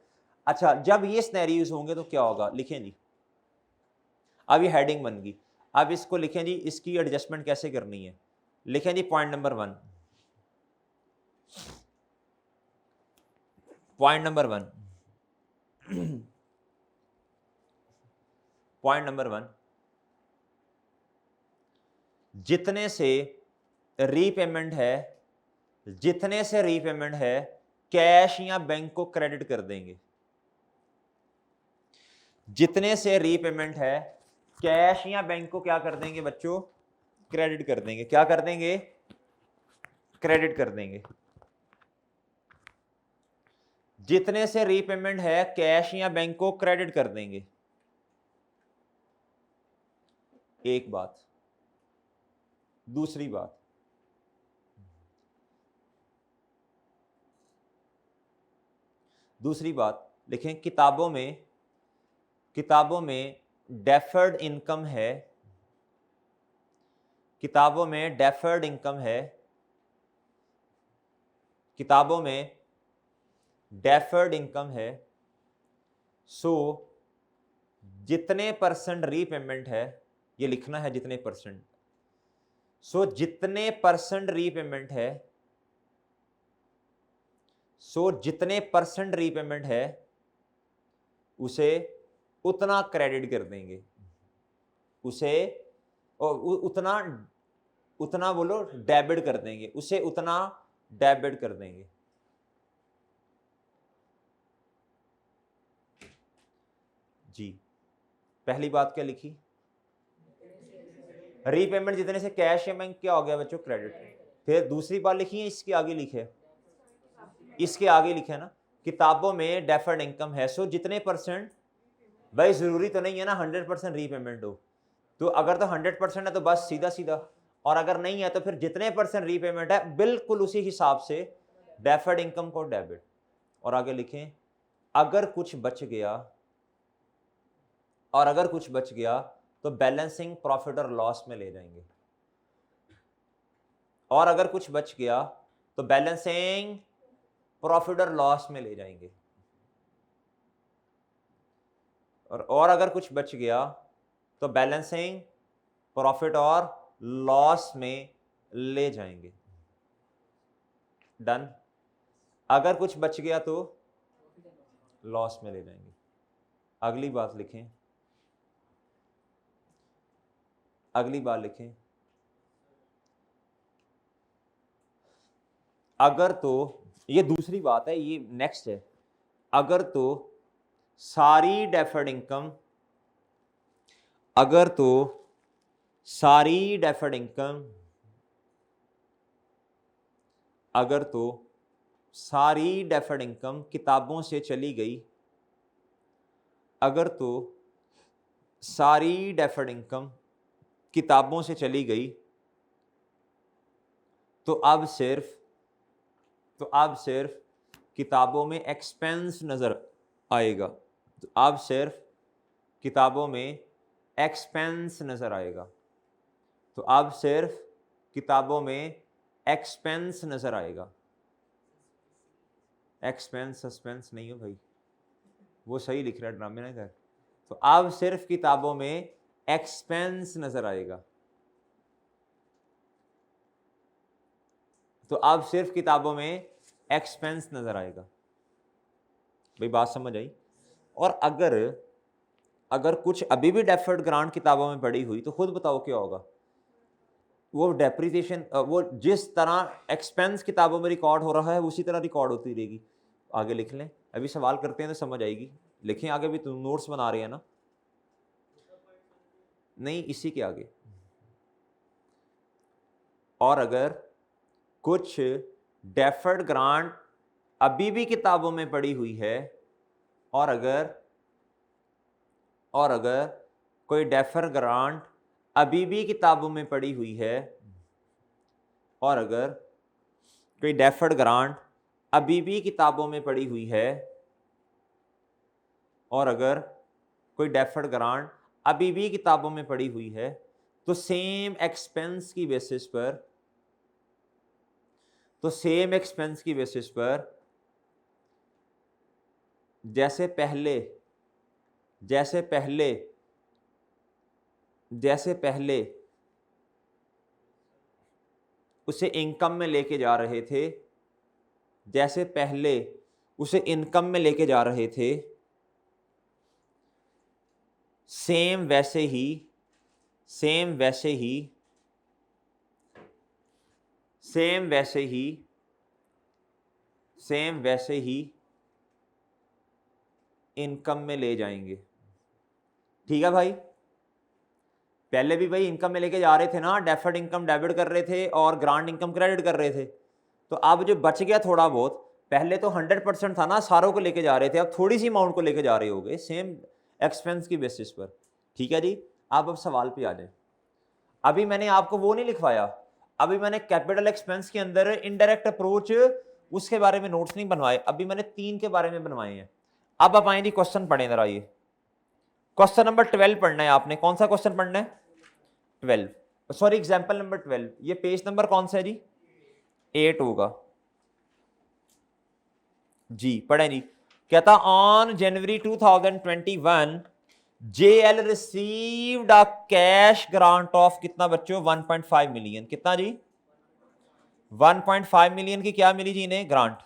[SPEAKER 1] अच्छा, जब ये सिनेरियोज होंगे तो क्या होगा? लिखें जी, अब ये हेडिंग बन गई। अब इसको लिखें जी, इसकी एडजस्टमेंट कैसे करनी है। लिखें जी point number 1, point number 1 point number 1, जितने से रीपेमेंट है, जितने से रीपेमेंट है कैश या बैंक को क्रेडिट कर देंगे। जितने से रीपेमेंट है कैश या बैंक को क्या कर देंगे बच्चों? क्रेडिट कर देंगे। क्या कर देंगे? क्रेडिट कर देंगे। जितने से रीपेमेंट है कैश या बैंक को क्रेडिट कर देंगे। एक बात। दूसरी बात, लिखें किताबों में डेफर्ड इनकम है, किताबों में डेफर्ड इनकम है, किताबों में डेफर्ड इनकम है। सो जितने परसेंट रीपेमेंट है, ये लिखना है जितने परसेंट। सो जितने परसेंट रीपेमेंट है, सो जितने परसेंट रीपेमेंट है उसे उतना क्रेडिट कर देंगे, उसे उतना बोलो डेबिट कर देंगे, उसे उतना डेबिट कर देंगे। जी, पहली बात क्या लिखी? रीपेमेंट जितने से कैश या बैंक क्या हो गया बच्चों? क्रेडिट। फिर दूसरी बात लिखी है, इसके आगे लिखे, इसके आगे लिखे ना, किताबों में डेफर्ड इनकम है, सो जितने परसेंट, भाई जरूरी तो नहीं है ना 100% रीपेमेंट हो, तो अगर तो 100% है तो बस सीधा सीधा, और अगर नहीं है तो फिर जितने परसेंट रीपेमेंट है बिल्कुल उसी हिसाब से डेफर्ड इनकम को डेबिट। और आगे लिखें अगर कुछ बच गया, और अगर कुछ बच गया तो बैलेंसिंग प्रॉफिट और लॉस में ले जाएंगे, और अगर कुछ बच गया तो बैलेंसिंग प्रॉफिट और लॉस में ले जाएंगे, और अगर कुछ बच गया तो बैलेंसिंग प्रॉफिट और लॉस में ले जाएंगे। डन। अगर कुछ बच गया तो लॉस में ले जाएंगे। अगली बात लिखें, अगली बात लिखें, अगर तो, ये दूसरी बात है, ये नेक्स्ट है, अगर तो सारी डेफर्ड इनकम, अगर तो सारी डेफर्ड इनकम, अगर तो सारी डेफर्ड इनकम किताबों से चली गई, अगर तो सारी डेफर्ड इनकम किताबों से चली गई, तो अब सिर्फ किताबों में एक्सपेंस नजर आएगा, तो अब सिर्फ किताबों में एक्सपेंस नजर आएगा, तो अब सिर्फ किताबों में एक्सपेंस नजर आएगा। एक्सपेंस सस्पेंस नहीं हो भाई, वो सही लिख रहा है ड्रामे ना कर। तो अब सिर्फ किताबों में एक्सपेंस नजर आएगा, तो अब सिर्फ किताबों में एक्सपेंस नजर आएगा। भाई बात समझ आई? और अगर कुछ अभी भी डेफर्ड ग्रांट किताबों में पड़ी हुई, तो खुद बताओ क्या होगा? वो डेप्रिसिएशन, वो जिस तरह एक्सपेंस किताबों में रिकॉर्ड हो रहा है उसी तरह रिकॉर्ड होती रहेगी। आगे लिख लें, अभी सवाल करते हैं तो समझ आएगी। लिखें आगे भी, तो नोट्स बना रहे हैं ना? नहीं, इसी के आगे। और अगर कुछ डेफर्ड ग्रांट अभी भी किताबों में पड़ी हुई है, और अगर कोई डेफर्ड ग्रांट अभी भी किताबों में पड़ी हुई है, और अगर कोई डेफर्ड ग्रांट अभी भी किताबों में पड़ी हुई है, और अगर कोई डेफर्ड ग्रांट अभी भी किताबों में पड़ी हुई है, तो सेम एक्सपेंस की बेसिस पर, जैसे पहले उसे इनकम में लेके जा रहे थे, जैसे पहले उसे इनकम में लेके जा रहे थे, सेम वैसे ही इनकम में ले जाएंगे। ठीक है भाई? पहले भी भाई इनकम में लेके जा रहे थे ना, डेफर्ड इनकम डेबिट कर रहे थे और ग्रांट इनकम क्रेडिट कर रहे थे। तो अब जो बच गया थोड़ा बहुत, पहले तो 100% था ना, सारों को लेके जा रहे थे, अब थोड़ी सी अमाउंट को लेके जा रहे होगे सेम एक्सपेंस की बेसिस पर। ठीक है जी? आप अब सवाल पे आ जाए। अभी मैंने आपको वो नहीं लिखवाया, अभी मैंने कैपिटल एक्सपेंस के अंदर इनडायरेक्ट अप्रोच उसके बारे में नोट्स नहीं बनवाए, अभी मैंने 3 के बारे में बनवाए हैं। अब आप आए जी, क्वेश्चन पढ़े जरा। ये क्वेश्चन नंबर 12 पढ़ना है आपने। कौन सा क्वेश्चन पढ़ना है? 12, सॉरी एग्जाम्पल नंबर 12। ये पेज नंबर कौन सा है जी? 8 होगा जी। पढ़े जी। कहता on January 2021 JL received a cash grant of कितना बच्चों? 1.5 मिलियन। कितना जी? 1.5 मिलियन की क्या मिली जी इन्हें? ग्रांट।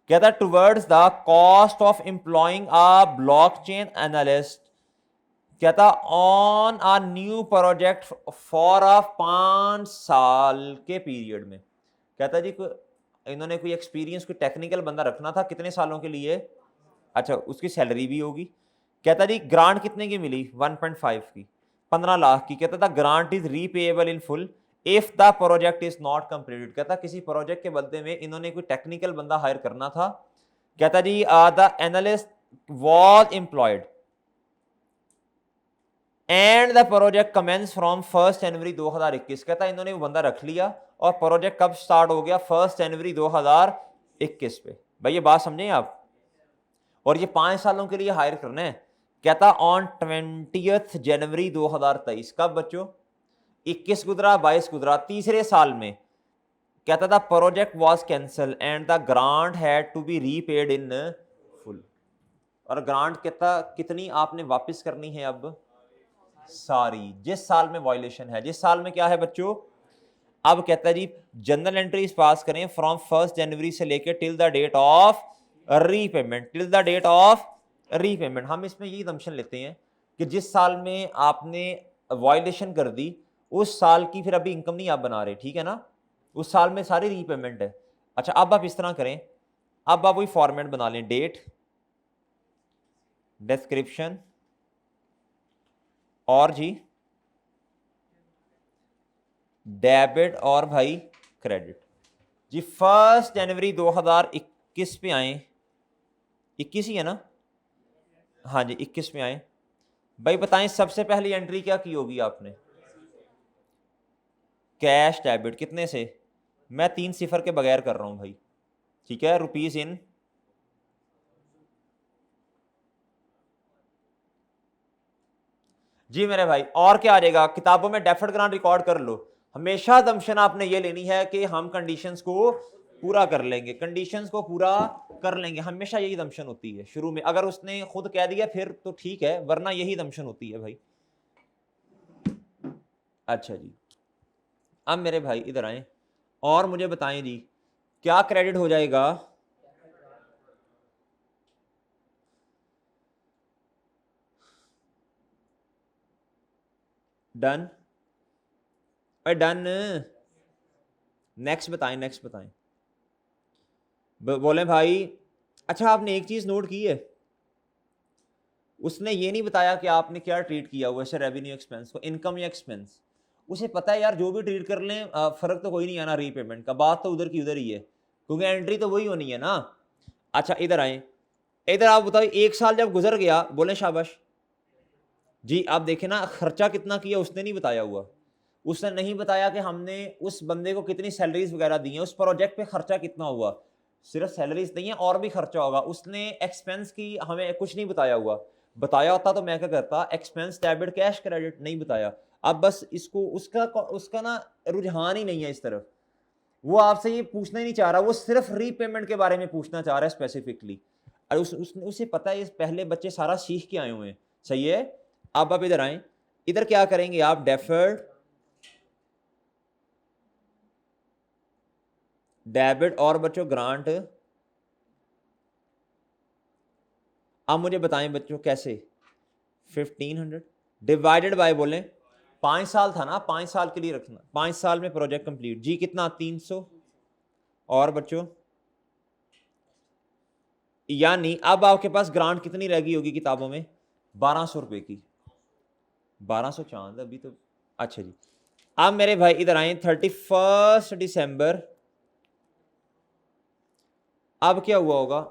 [SPEAKER 1] कहता towards the cost of employing a blockchain analyst, कहता on a new project for a 5 साल के पीरियड में। कहता जी इन्होंने कोई एक्सपीरियंस, कोई टेक्निकल बंदा रखना था, कितने सालों के लिए? अच्छा, उसकी सैलरी भी होगी। कहता जी ग्रांट कितने की मिली? 1.5 की, 15 लाख की। कहता था grant is repayable in full if the project is not completed. कहता किसी प्रोजेक्ट के बदले में इन्होंने कोई टेक्निकल बंदा हायर करना था। कहता जी the analyst was employed and the project commence from 1 January 2021। कहता इन्होंने वो बंदा रख लिया और प्रोजेक्ट कब स्टार्ट हो गया? 1 जनवरी 2021 पे। भाई ये बात समझें आप? और ये 5 सालों के लिए हायर करना है। कहता ऑन 20 जनवरी 2023। कब बच्चों? 21 गुजरा, 22 गुजरा, तीसरे साल में। कहता था project was cancelled and the grant had to be repaid in full, और ग्रांट कहता कितनी आपने वापस करनी है अब, सारी, जिस साल में वायलेशन है, जिस साल में क्या है बच्चों। अब कहता है जी जनरल एंट्रीज पास करें फ्रॉम 1 जनवरी से लेकर till the date of repayment, till the date of repayment. हम इसमें यही असम्पशन लेते हैं कि जिस साल में आपने वायलेशन कर दी उस साल की फिर अभी इनकम नहीं आप बना रहे, ठीक है ना, उस साल में सारी रीपेमेंट है। अच्छा अब आप इस तरह करें, अब आप वही फॉर्मेट बना लें, डेट, डिस्क्रिप्शन और जी डेबिट और भाई क्रेडिट। जी 1 जनवरी 2021 पे आए, 21 ही है ना, हाँ जी 21 में आए। भाई बताएं सबसे पहली एंट्री क्या की होगी आपने, कैश डेबिट, कितने से, मैं 3 सिफर के बगैर कर रहा हूं भाई, ठीक है, रुपीज इन, जी मेरे भाई। और क्या आ जाएगा, किताबों में डेफर्ड ग्रांट रिकॉर्ड कर लो। हमेशा दमशन आपने ये लेनी है कि हम कंडीशंस को पूरा कर लेंगे, कंडीशंस को पूरा कर लेंगे, हमेशा यही दमशन होती है शुरू में। अगर उसने खुद कह दिया फिर तो ठीक है, वरना यही दमशन होती है भाई। अच्छा जी अब मेरे भाई इधर आए और मुझे बताएं जी क्या क्रेडिट हो जाएगा, डन और डन। नेक्स्ट बताएं, नेक्स्ट बताएं, बोले भाई। अच्छा आपने एक चीज नोट की है, उसने ये नहीं बताया कि आपने क्या ट्रीट किया हुआ है रेवेन्यू एक्सपेंस को, इनकम या एक्सपेंस। उसे पता है यार जो भी ट्रीट कर लें फर्क तो कोई नहीं आना रीपेमेंट का, बात तो उधर की उधर ही है क्योंकि एंट्री तो वही होनी है ना। अच्छा इधर आए, इधर आप बताओ एक साल जब गुजर गया, बोले शाबाश जी, आप देखें ना खर्चा कितना किया उसने नहीं बताया हुआ, उसने नहीं बताया कि हमने उस बंदे को कितनी सैलरीज वगैरह दी हैं, उस प्रोजेक्ट पे खर्चा कितना हुआ, सिर्फ सैलरीज नहीं है और भी खर्चा होगा, उसने एक्सपेंस की हमें कुछ नहीं बताया हुआ। बताया होता तो मैं क्या करता, एक्सपेंस डेबिट कैश क्रेडिट, नहीं बताया। अब बस इसको उसका उसका ना रुझान ही नहीं है इस तरफ, वो आपसे ये पूछना ही नहीं चाह रहा, वो सिर्फ रीपेमेंट के बारे में पूछना चाह रहा है स्पेसिफिकली। और उसे पता है पहले बच्चे सारा सीख के आए हुए हैं, सही है। अब आप इधर आए, इधर क्या करेंगे आप, डेफर्ड डेबिट और बच्चों ग्रांट। अब मुझे बताएं बच्चों कैसे, 1500 डिवाइडेड बाय, बोलें 5 साल था ना, 5 साल के लिए रखना, 5 साल में प्रोजेक्ट कंप्लीट, जी कितना 300, और बच्चों यानी अब आपके पास ग्रांट कितनी रह गई होगी किताबों में, 1200 रुपए की, 1200 चांद अभी तो। अच्छा जी अब मेरे भाई इधर आए, 31 दिसंबर, अब क्या हुआ होगा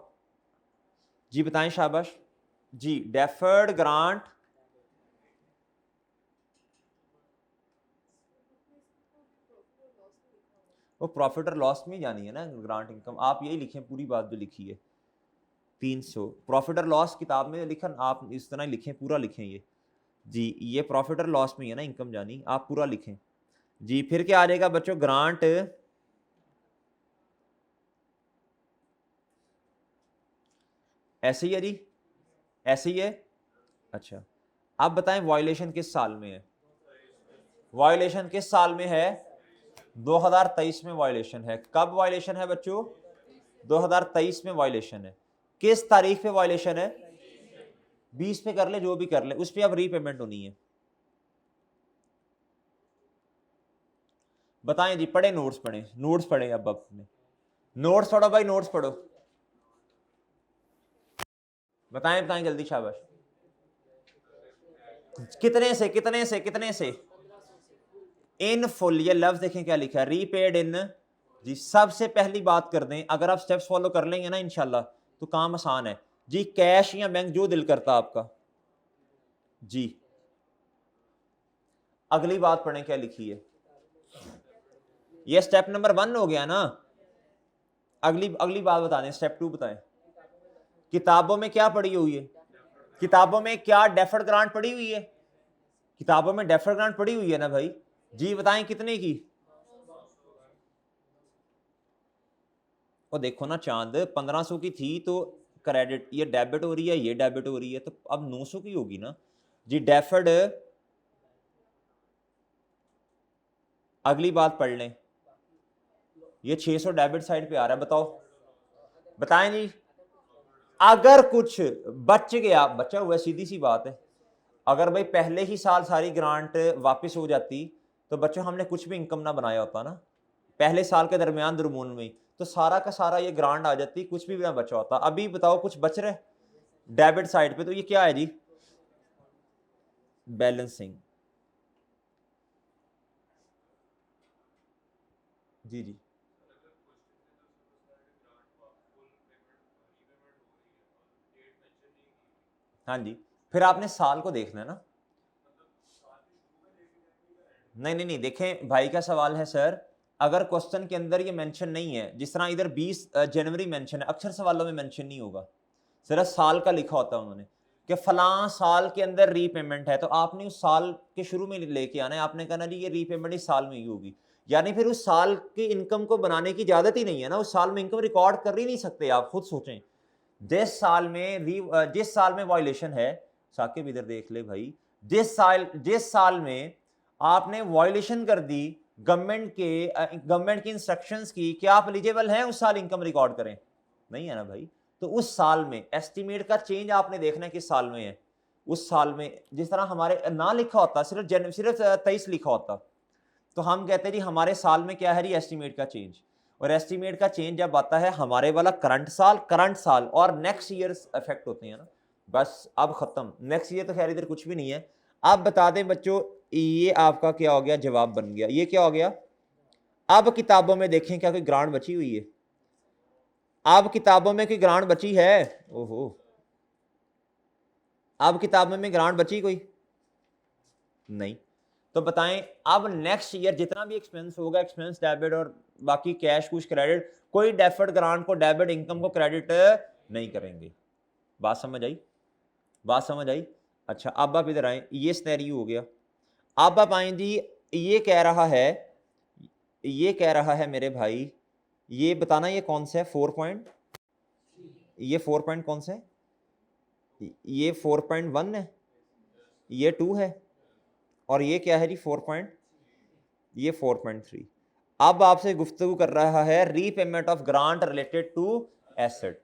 [SPEAKER 1] जी बताएं शाबाश जी, डेफर्ड ग्रांट, वो प्रॉफिट और लॉस में जानी है ना ग्रांट इनकम, आप यही लिखें पूरी बात जो लिखी है 300, प्रॉफिट और लॉस किताब में लिखा आप इस तरह लिखें, पूरा लिखें ये जी, ये प्रॉफिट और लॉस में है ना इनकम जानी, आप पूरा लिखें जी। फिर क्या आ जाएगा बच्चों, ग्रांट ऐसे ही है जी, ऐसे ही है। अच्छा आप बताएं वायलेशन किस साल में है, वायलेशन किस साल में है, 2023 में वायलेशन है। कब वायलेशन है बच्चों, 2023 में वायलेशन है। किस तारीख पे वायलेशन है, 20 पे कर ले जो भी कर ले, उस पर अब रीपेमेंट होनी है। बताएं जी, पढ़े नोट्स पढ़े, नोट्स पढ़े अब अपने नोट्स पढ़ो भाई, नोट्स पढ़ो, बताएं बताएं जल्दी शाबाश। कितने से कितने से कितने से, इन फुल, ये लफ्ज देखें क्या लिखा है, रीपेड इन जी। सबसे पहली बात कर दें, अगर आप स्टेप्स फॉलो कर लेंगे ना इंशाल्लाह तो काम आसान है जी। कैश या बैंक जो दिल करता आपका जी। अगली बात पढ़ें क्या लिखी है, ये स्टेप नंबर 1 हो गया ना। अगली अगली बात बता दें, स्टेप 2 बताएं। किताबों में क्या पड़ी हुई है, किताबों में क्या डेफर्ड ग्रांट पड़ी हुई है, किताबों में डेफर्ड ग्रांट पड़ी हुई है ना भाई जी। बताएं कितने की, और देखो ना चांद 1500 की थी तो क्रेडिट, ये डेबिट हो रही है, ये डेबिट हो रही है, तो अब 900 की होगी ना जी। डेफर्ड, अगली बात पढ़ लें, ये 600 डेबिट साइड पे आ रहा है, बताओ बताएं जी। अगर कुछ बच गया, बचा हुआ, सीधी सी बात है, अगर भाई पहले ही साल सारी ग्रांट वापस हो जाती तो बच्चों हमने कुछ भी इनकम ना बनाया होता ना, पहले साल के दरमियान दरमून में, तो सारा का सारा ये ग्रांट आ जाती, कुछ भी ना बचा होता। अभी बताओ कुछ बच रहे डेबिट साइड पे, तो ये क्या है जी, बैलेंसिंग। जी जी, हाँ जी, फिर आपने साल को देखना है ना। नहीं नहीं नहीं, देखें भाई का सवाल है सर, अगर क्वेश्चन के अंदर ये मेंशन नहीं है, जिस तरह इधर 20 जनवरी मेंशन है, अक्सर सवालों में मेंशन नहीं होगा, सिर्फ साल का लिखा होता है उन्होंने कि फलां साल के अंदर रीपेमेंट है, तो आपने उस साल के शुरू में लेके आना है, आपने कहना जी ये रीपेमेंट इस साल में ही होगी, यानी फिर उस साल की इनकम को बनाने की इजाजत ही नहीं है ना, उस साल में इनकम रिकॉर्ड कर ही नहीं सकते आप, खुद सोचें। जिस साल में वायलेशन है, साकिब इधर देख ले भाई, जिस साल में आपने वायलेशन कर दी गवर्नमेंट की इंस्ट्रक्शंस की, क्या आप एलिजिबल हैं उस साल इनकम रिकॉर्ड करें? नहीं है ना भाई। तो उस साल में एस्टिमेट का चेंज आपने देखना है किस साल में है, उस साल में जिस तरह हमारे ना लिखा होता, सिर्फ 23 लिखा होता, तो हम कहते हैं जी हमारे साल में क्या है जी, एस्टिमेट का चेंज। और एस्टिमेट का चेंज जब आता है हमारे वाला करंट साल और नेक्स्ट ईयर इफेक्ट होते हैं ना, बस अब खत्म, नेक्स्ट ईयर तो खैर इधर कुछ भी नहीं है। अब बता दें बच्चों, ये आपका क्या हो गया, जवाब बन गया, ये क्या हो गया। अब किताबों में देखें क्या कोई ग्रांट बची हुई है, अब किताबों में कोई ग्रांट बची है, ओहो, अब किताबों में ग्रांट बची कोई नहीं, तो बताएं अब नेक्स्ट ईयर जितना भी एक्सपेंस होगा, एक्सपेंस डेबिट और बाकी कैश कुछ क्रेडिट, कोई डेफर्ड ग्रांट को डेबिट, इनकम को क्रेडिट नहीं करेंगे। बात समझ आई, बात समझ आई। अच्छा अब आप इधर आए, ये स्नैरियो हो गया। अब आप आए जी, ये कह रहा है, ये कह रहा है मेरे भाई, ये बताना ये कौन सा है 4 पॉइंट, ये 4 पॉइंट कौन सा है, ये 4.1 है, ये 2 है, और ये क्या है जी 4 पॉइंट, ये 4.3। अब आपसे गुफ्तगू कर रहा है repayment of grant related to asset.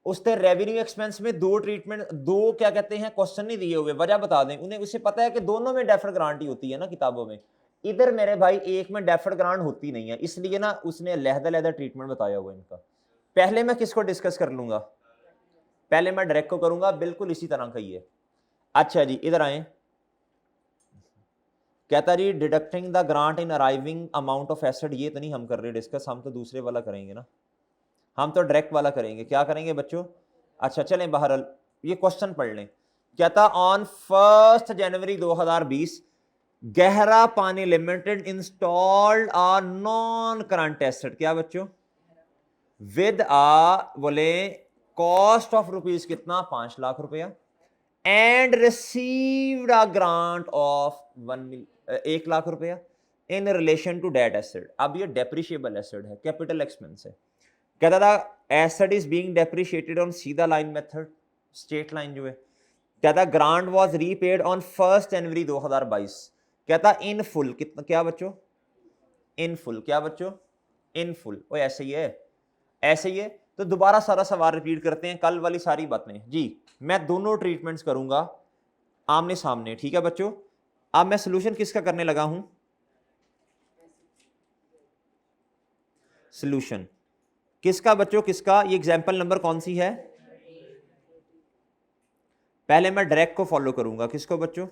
[SPEAKER 1] उसने रेवेन्यू एक्सपेंस में दो ट्रीटमेंट, दो क्या कहते हैं क्वेश्चन नहीं दिए हुए, वजह बता दें उन्हें, उसे पता है कि दोनों में डेफर्ड ग्रांट ही होती है ना किताबों में, इधर मेरे भाई एक में डेफर्ड ग्रांट होती नहीं है, इसलिए ना उसने लहदा ट्रीटमेंट बताया हुआ इनका। पहले मैं किसको डिस्कस कर लूंगा, पहले मैं डायरेक्ट को करूंगा, बिल्कुल इसी तरह का ही है। अच्छा जी इधर आए, कहता जी deducting the grant in arriving amount of asset, ये तो नहीं हम कर रहे डिस्कस, हम तो दूसरे वाला करेंगे ना, हम तो डायरेक्ट वाला करेंगे। क्या करेंगे बच्चों, अच्छा चलें बहरहाल ये क्वेश्चन पढ़ लें। कहता ऑन 1 जनवरी 2020 गहरा पानी लिमिटेड इंस्टॉल्ड आ नॉन करंट एसेट, क्या बच्चों, विद आ बोले कॉस्ट ऑफ रुपीज कितना, 5 लाख रुपया, and received a grant of 1 lakh रुपया in relation to that asset. अब ये डेप्रिशिएबल एसेट है, कैपिटल एक्सपेंस है। कहता था asset is being depreciated on सीधा लाइन मेथड, स्ट्रेट लाइन जो है। कहता grant was repaid on 1 January 2022। कहता इन फुल कितना, क्या बच्चों, इन फुल, क्या बच्चों, इन फुल। ओ ऐसे ही है, ऐसे ही है। तो दोबारा सारा सवाल रिपीट करते हैं, कल वाली सारी बातें जी, मैं दोनों ट्रीटमेंट्स करूंगा आमने सामने, ठीक है बच्चों। अब मैं सोल्यूशन किसका करने लगा हूं, सोल्यूशन किसका बच्चों, किसका, ये एग्जांपल नंबर कौन सी है, पहले मैं डायरेक्ट को फॉलो करूंगा, किसको बच्चों,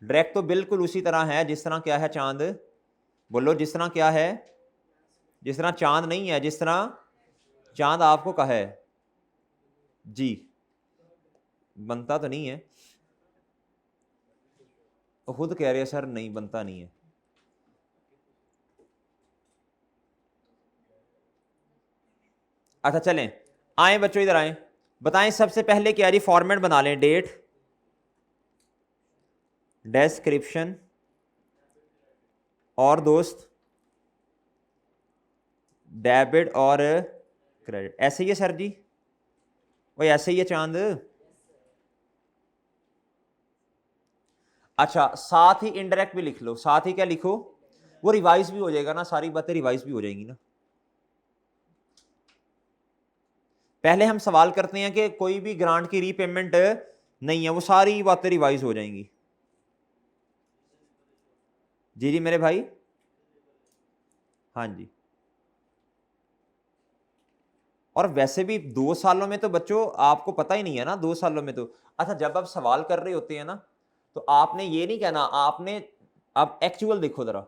[SPEAKER 1] डायरेक्ट तो बिल्कुल उसी तरह है जिस तरह क्या है चांद, बोलो जिस तरह क्या है, जिस तरह चांद नहीं है, जिस तरह चांद आपको कहा है जी, बनता तो नहीं है, खुद कह रहे हैं सर नहीं बनता नहीं है। अच्छा चलें, आए बच्चों इधर आए, बताएं सबसे पहले क्या जी, फॉर्मेट बना लें, डेट, डिस्क्रिप्शन, और दोस्त डेबिट और क्रेडिट, ऐसे ही है सर जी? वही ऐसे ही है चांद? अच्छा, साथ ही इनडायरेक्ट भी लिख लो, साथ ही क्या लिखो, वो रिवाइज भी हो जाएगा ना, सारी बातें रिवाइज भी हो जाएंगी ना। पहले हम सवाल करते हैं कि कोई भी ग्रांट की रीपेमेंट नहीं है, वो सारी बातें रिवाइज हो जाएंगी। जी जी मेरे भाई, हाँ जी। और वैसे भी 2 सालों में तो बच्चों आपको पता ही नहीं है ना, 2 सालों में तो, अच्छा जब आप सवाल कर रहे होते हैं ना, तो आपने ये नहीं कहना, आपने अब एक्चुअल देखो जरा,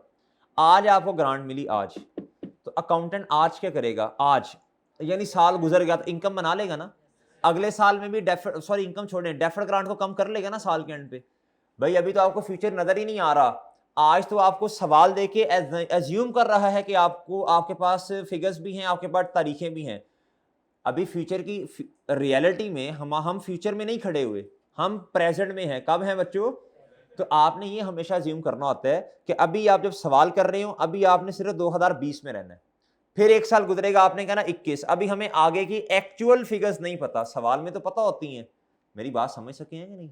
[SPEAKER 1] आज आपको ग्रांट मिली आज, तो अकाउंटेंट आज क्या करेगा, आज यानी साल गुजर गया तो इनकम बना लेगा ना, अगले साल में भी डेफर्ड, सॉरी इनकम छोड़े, डेफर्ड ग्रांट को कम कर लेगा ना साल के एंड पे। भाई अभी तो आपको फ्यूचर नजर ही नहीं आ रहा, आज तो आपको सवाल देके एज्यूम कर रहा है कि आपको, आपके पास फिगर्स भी हैं, आपके पास तारीखें भी हैं। अभी फ्यूचर की रियलिटी में हम फ्यूचर में नहीं खड़े हुए, हम प्रेजेंट में हैं। कब हैं बच्चों? तो आपने ये हमेशा अज्यूम करना होता है कि अभी आप जब सवाल कर रहे हो, अभी आपने सिर्फ 2020 में रहना है, फिर एक साल गुजरेगा, आपने कहना 21, अभी हमें आगे की एक्चुअल फिगर्स नहीं पता, सवाल में तो पता होती हैं। मेरी बात समझ सके हैं कि नहीं?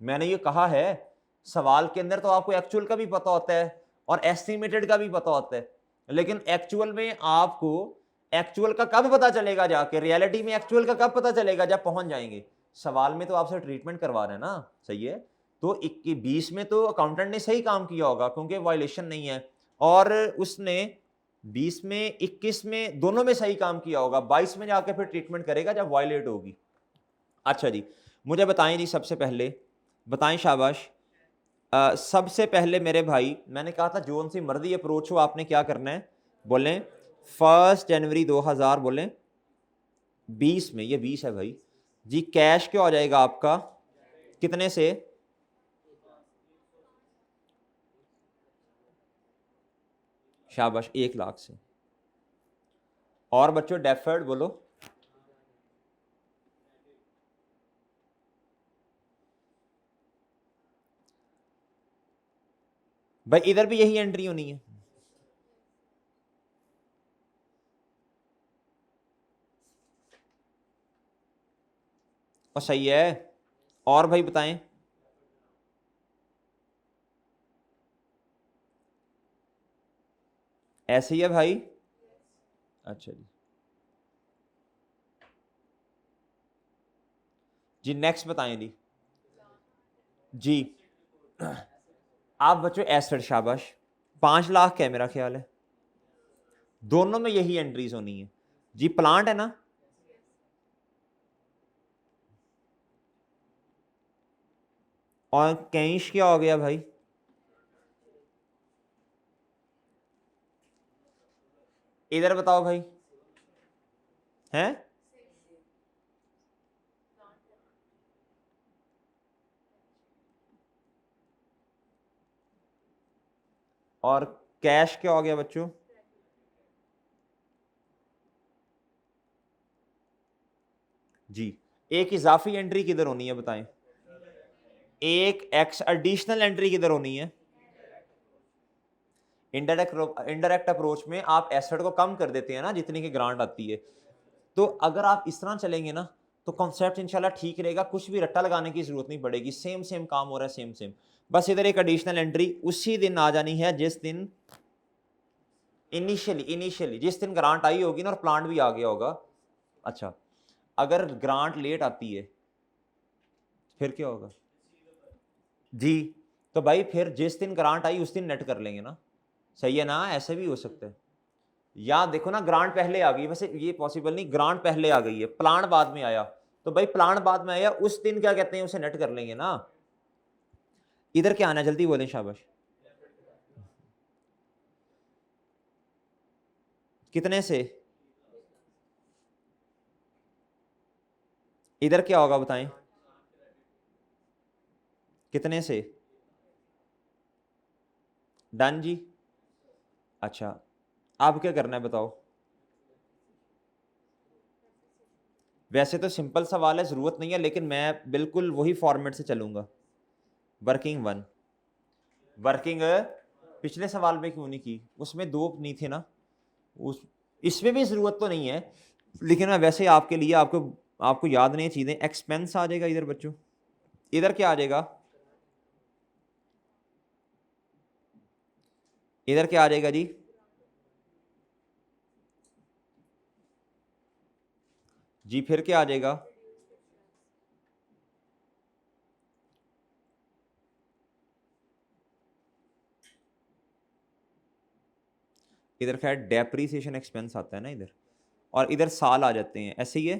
[SPEAKER 1] मैंने ये कहा है, सवाल के अंदर तो आपको एक्चुअल का भी पता होता है और एस्टिमेटेड का भी पता होता है, लेकिन एक्चुअल में आपको एक्चुअल का कब पता चलेगा, जाके रियलिटी में एक्चुअल का कब पता चलेगा, जब पहुंच जाएंगे। सवाल में तो आपसे ट्रीटमेंट करवा रहे हैं ना, सही है। तो 20 में तो अकाउंटेंट ने सही काम किया होगा क्योंकि वायलेशन नहीं है, और उसने 20 में 21 में दोनों में सही काम किया होगा, 22 में जाके फिर ट्रीटमेंट करेगा जब वायलेट होगी। अच्छा जी, मुझे बताएं जी, सबसे पहले बताएं, शाबाश। सबसे पहले मेरे भाई, मैंने कहा था जोन सी मर्जी अप्रोच हो, आपने क्या करना है, बोलें 1 जनवरी 2000, बोलें 20 में, ये 20 है भाई जी। कैश क्या हो जाएगा आपका, कितने से? शाबाश, 1 लाख से। और बच्चों डेफर्ड बोलो, भाई इधर भी यही एंट्री होनी है। और सही है। और भाई बताएं, ऐसे ही है भाई? अच्छा जी, जी नेक्स्ट बताएं जी। जी आप बच्चों एसेट, शाबाश, 5 लाख का है मेरा ख्याल है, दोनों में यही एंट्रीज होनी है जी। प्लांट है ना, और कैश क्या हो गया भाई? इधर बताओ भाई, हैं? और कैश क्या हो गया बच्चों? जी, एक इजाफी एंट्री किधर होनी है बताएं, एक एक्स एडिशनल एंट्री किधर होनी है? इनडायरेक्ट अप्रोच में आप एसेट को कम कर देते हैं ना जितनी की ग्रांट आती है। तो अगर आप इस तरह चलेंगे ना, तो कॉन्सेप्ट इंशाल्लाह ठीक रहेगा, कुछ भी रट्टा लगाने की जरूरत नहीं पड़ेगी, सेम सेम काम हो रहा है, सेम सेम। बस इधर एक एडिशनल एंट्री उसी दिन आ जानी है जिस दिन इनिशियली जिस दिन ग्रांट आई होगी ना, और प्लांट भी आ गया होगा। अच्छा, अगर ग्रांट लेट आती है फिर क्या होगा जी? तो भाई फिर जिस दिन ग्रांट आई उस दिन नेट कर लेंगे ना, सही है ना? ऐसे भी हो सकता है। या देखो ना, ग्रांट पहले आ गई, वैसे ये पॉसिबल नहीं, ग्रांट पहले आ गई है, प्लान बाद में आया, तो भाई प्लान बाद में आया उस दिन क्या कहते हैं, उसे नेट कर लेंगे ना। इधर क्या आना है, जल्दी बोलें, शाबाश। कितने से? इधर क्या होगा बताएं, कितने से? डन जी। अच्छा, अब क्या करना है बताओ? वैसे तो सिंपल सवाल है, ज़रूरत नहीं है, लेकिन मैं बिल्कुल वही फॉर्मेट से चलूंगा। वर्किंग 1, वर्किंग पिछले सवाल में क्यों नहीं की, उसमें 2 नहीं थे ना, उस इसमें भी ज़रूरत तो नहीं है, लेकिन मैं वैसे आपके लिए आपको आपको याद नहीं चीज़ें। एक्सपेंस आ जाएगा इधर बच्चों, इधर क्या आ जाएगा, इधर क्या आ जाएगा जी, जी फिर क्या आ जाएगा, इधर खैर डेप्रीसिएशन एक्सपेंस आता है ना इधर, और इधर साल आ जाते हैं, ऐसे ही है।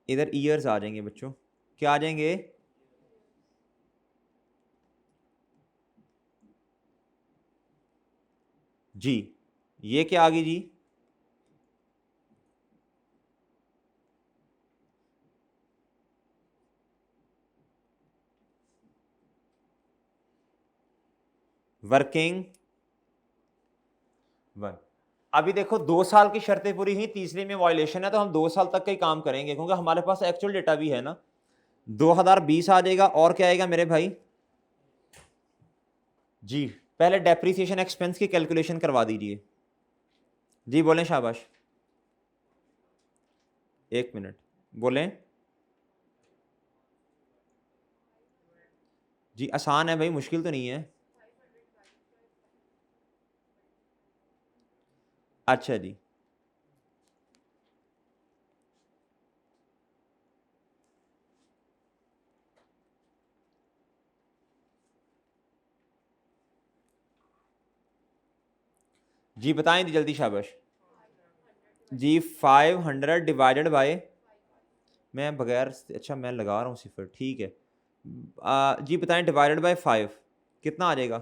[SPEAKER 1] इधर ईयर्स आ जाएंगे बच्चों, क्या आ जाएंगे, जी ये क्या आ गई जी, वर्किंग वन। अभी देखो 2 साल की शर्तें पूरी हुई, तीसरे में वायलेशन है, तो हम 2 साल तक का ही काम करेंगे क्योंकि हमारे पास एक्चुअल डेटा भी है ना। 2020 आ जाएगा, और क्या आएगा मेरे भाई, जी पहले डेप्रीसिएशन एक्सपेंस की कैलकुलेशन करवा दीजिए। जी बोलें शाबाश, 1 मिनट बोलें। जी आसान है भाई, मुश्किल तो नहीं है। अच्छा जी, जी बताएं जी जल्दी शाबाश। जी 500 डिवाइडेड बाय, मैं बगैर, अच्छा मैं लगा रहा हूँ सिफर, ठीक है। जी बताएं डिवाइडेड बाय 5 कितना आ जाएगा।